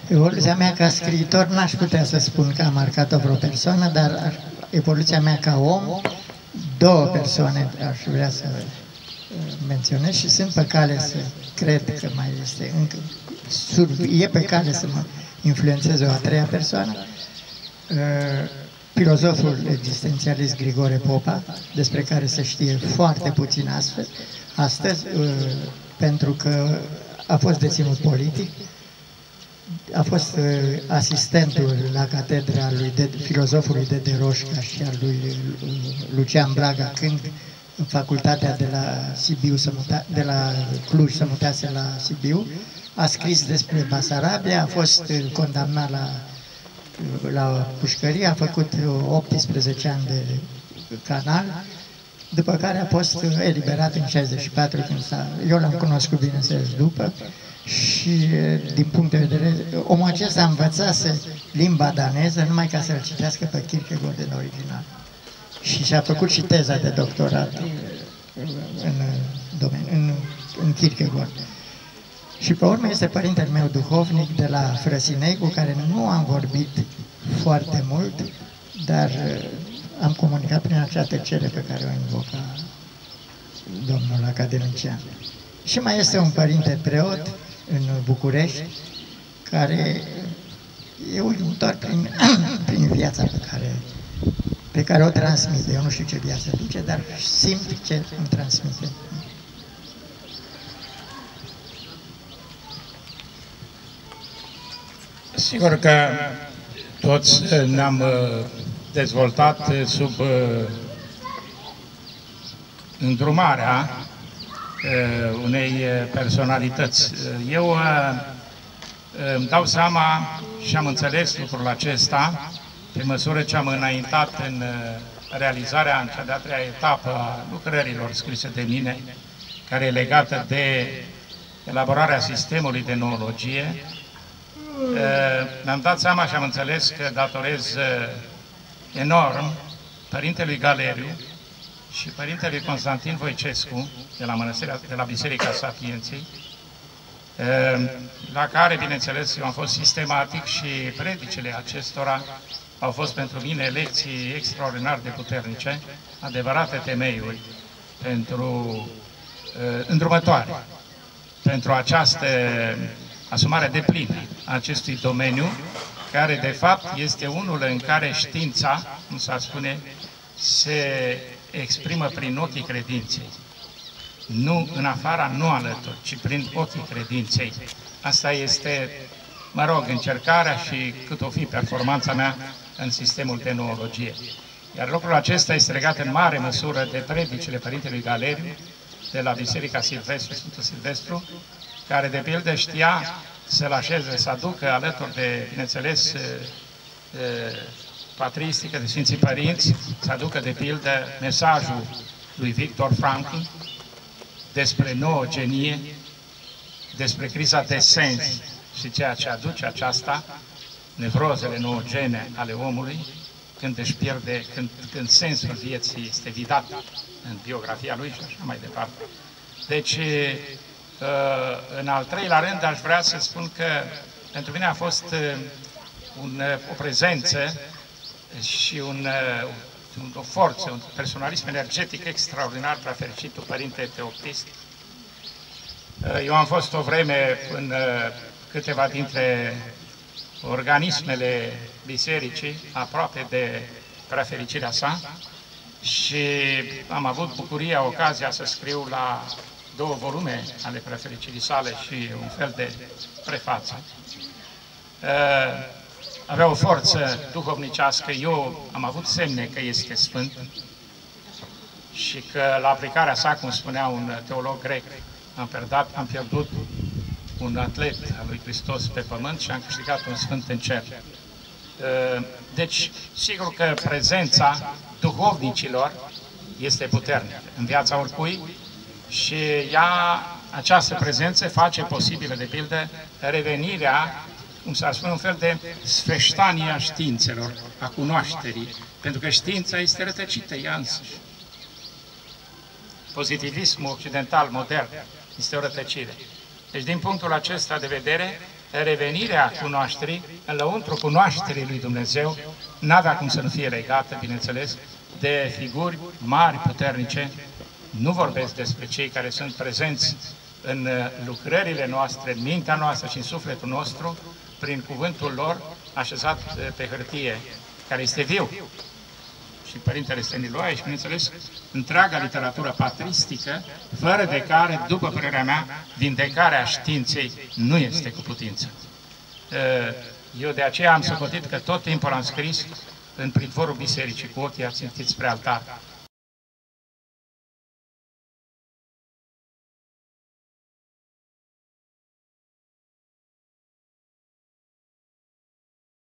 Evoluția mea ca scriitor n-aș putea să spun că a marcat-o vreo persoană, dar evoluția mea ca om, două persoane aș vrea să menționez și sunt pe cale să cred că mai este încă, e pe cale să mă influențeze o a treia persoană, filozoful existențialist Grigore Popa, despre care se știe foarte puțin astăzi, pentru că a fost deținut politic, a fost asistentul la catedra filozofului Dede Roșca și al lui Lucian Blaga când în facultatea de la Sibiu, de la Cluj se mutase la Sibiu, a scris despre Basarabia, a fost condamnat la pușcărie, a făcut 18 ani de canal, după care a fost eliberat în 64, când eu l-am cunoscut, bineînțeles, după, și din punct de vedere, omul acesta învățase limba daneză numai ca să-l citească pe Kierkegaard în original. Și și-a făcut și teza de doctorat în Kierkegaard. Și pe urmă este părintele meu duhovnic de la Frăsinei, cu care nu am vorbit foarte mult, dar am comunicat prin acea tăcere pe care o invoca domnul academician. Și mai este un părinte preot în București, care e uimitor prin viața pe care o transmite. Eu nu știu ce viață duce, dar simt ce îmi transmite. Sigur că toți ne-am dezvoltat sub îndrumarea unei personalități. Eu îmi dau seama și am înțeles lucrul acesta pe măsură ce am înaintat în realizarea în cea de-a treia etapă a lucrărilor scrise de mine, care e legată de elaborarea sistemului de noologie. Mi-am dat seama și am înțeles că datorez enorm Părintelui Galeriu și Părintelui Constantin Voicescu de la Biserica Sapienței, la care, bineînțeles, eu am fost sistematic și predicile acestora au fost pentru mine lecții extraordinar de puternice, adevărate temeiuri pentru îndrumătoare, pentru această asumare deplină a acestui domeniu, care de fapt este unul în care știința, cum s-ar spune, se exprimă prin ochii credinței. Nu în afara, nu alături, ci prin ochii credinței. Asta este, mă rog, încercarea și cât o fi performanța mea în sistemul de noologie. Iar lucrul acesta este legat în mare măsură de predicile Părintelui Galeriu de la Biserica Silvestru, Sfântul Silvestru, care de pildă știa să-l așeze, să aducă alături de, bineînțeles, patristică de Sfinții Părinți, să aducă de pildă mesajul lui Victor Frankl despre nouă genie, despre criza de sens și ceea ce aduce aceasta, nevrozele noogene ale omului, când își pierde, când sensul vieții este vidat în biografia lui și așa mai departe. Deci, în al treilea rând, aș vrea să spun că pentru mine a fost o prezență și o forță, un personalism energetic extraordinar la fericitul Părinte Teoctist. Eu am fost o vreme în câteva dintre organismele bisericii, aproape de prefericirea sa, și am avut bucuria, ocazia să scriu la 2 volume ale prefericirii sale și un fel de prefață. Avea o forță duhovnicească, eu am avut semne că este sfânt și că la aplicarea sa, cum spunea un teolog grec, am pierdut un atlet al lui Hristos pe pământ și am câștigat un sfânt în cer. Deci, sigur că prezența duhovnicilor este puternică în viața oricui și această prezență face posibilă, de pildă, revenirea, cum s-ar spune, un fel de sfeștanie a științelor, a cunoașterii, pentru că știința este rătăcită ea însăși. Pozitivismul occidental modern este o rătăcire. Deci, din punctul acesta de vedere, revenirea cunoașterii, în lăuntru cunoașterii lui Dumnezeu, n-avea cum să nu fie legată, bineînțeles, de figuri mari, puternice. Nu vorbesc despre cei care sunt prezenți în lucrările noastre, în mintea noastră și în sufletul nostru, prin cuvântul lor așezat pe hârtie, care este viu. Și Părintele Stăniloae și, bineînțeles, întreaga literatură patristică, fără de care, după părerea mea, vindecarea științei nu este cu putință. Eu de aceea am socotit că tot timpul am scris în pritvorul bisericii, cu ochii ațintiți spre altar.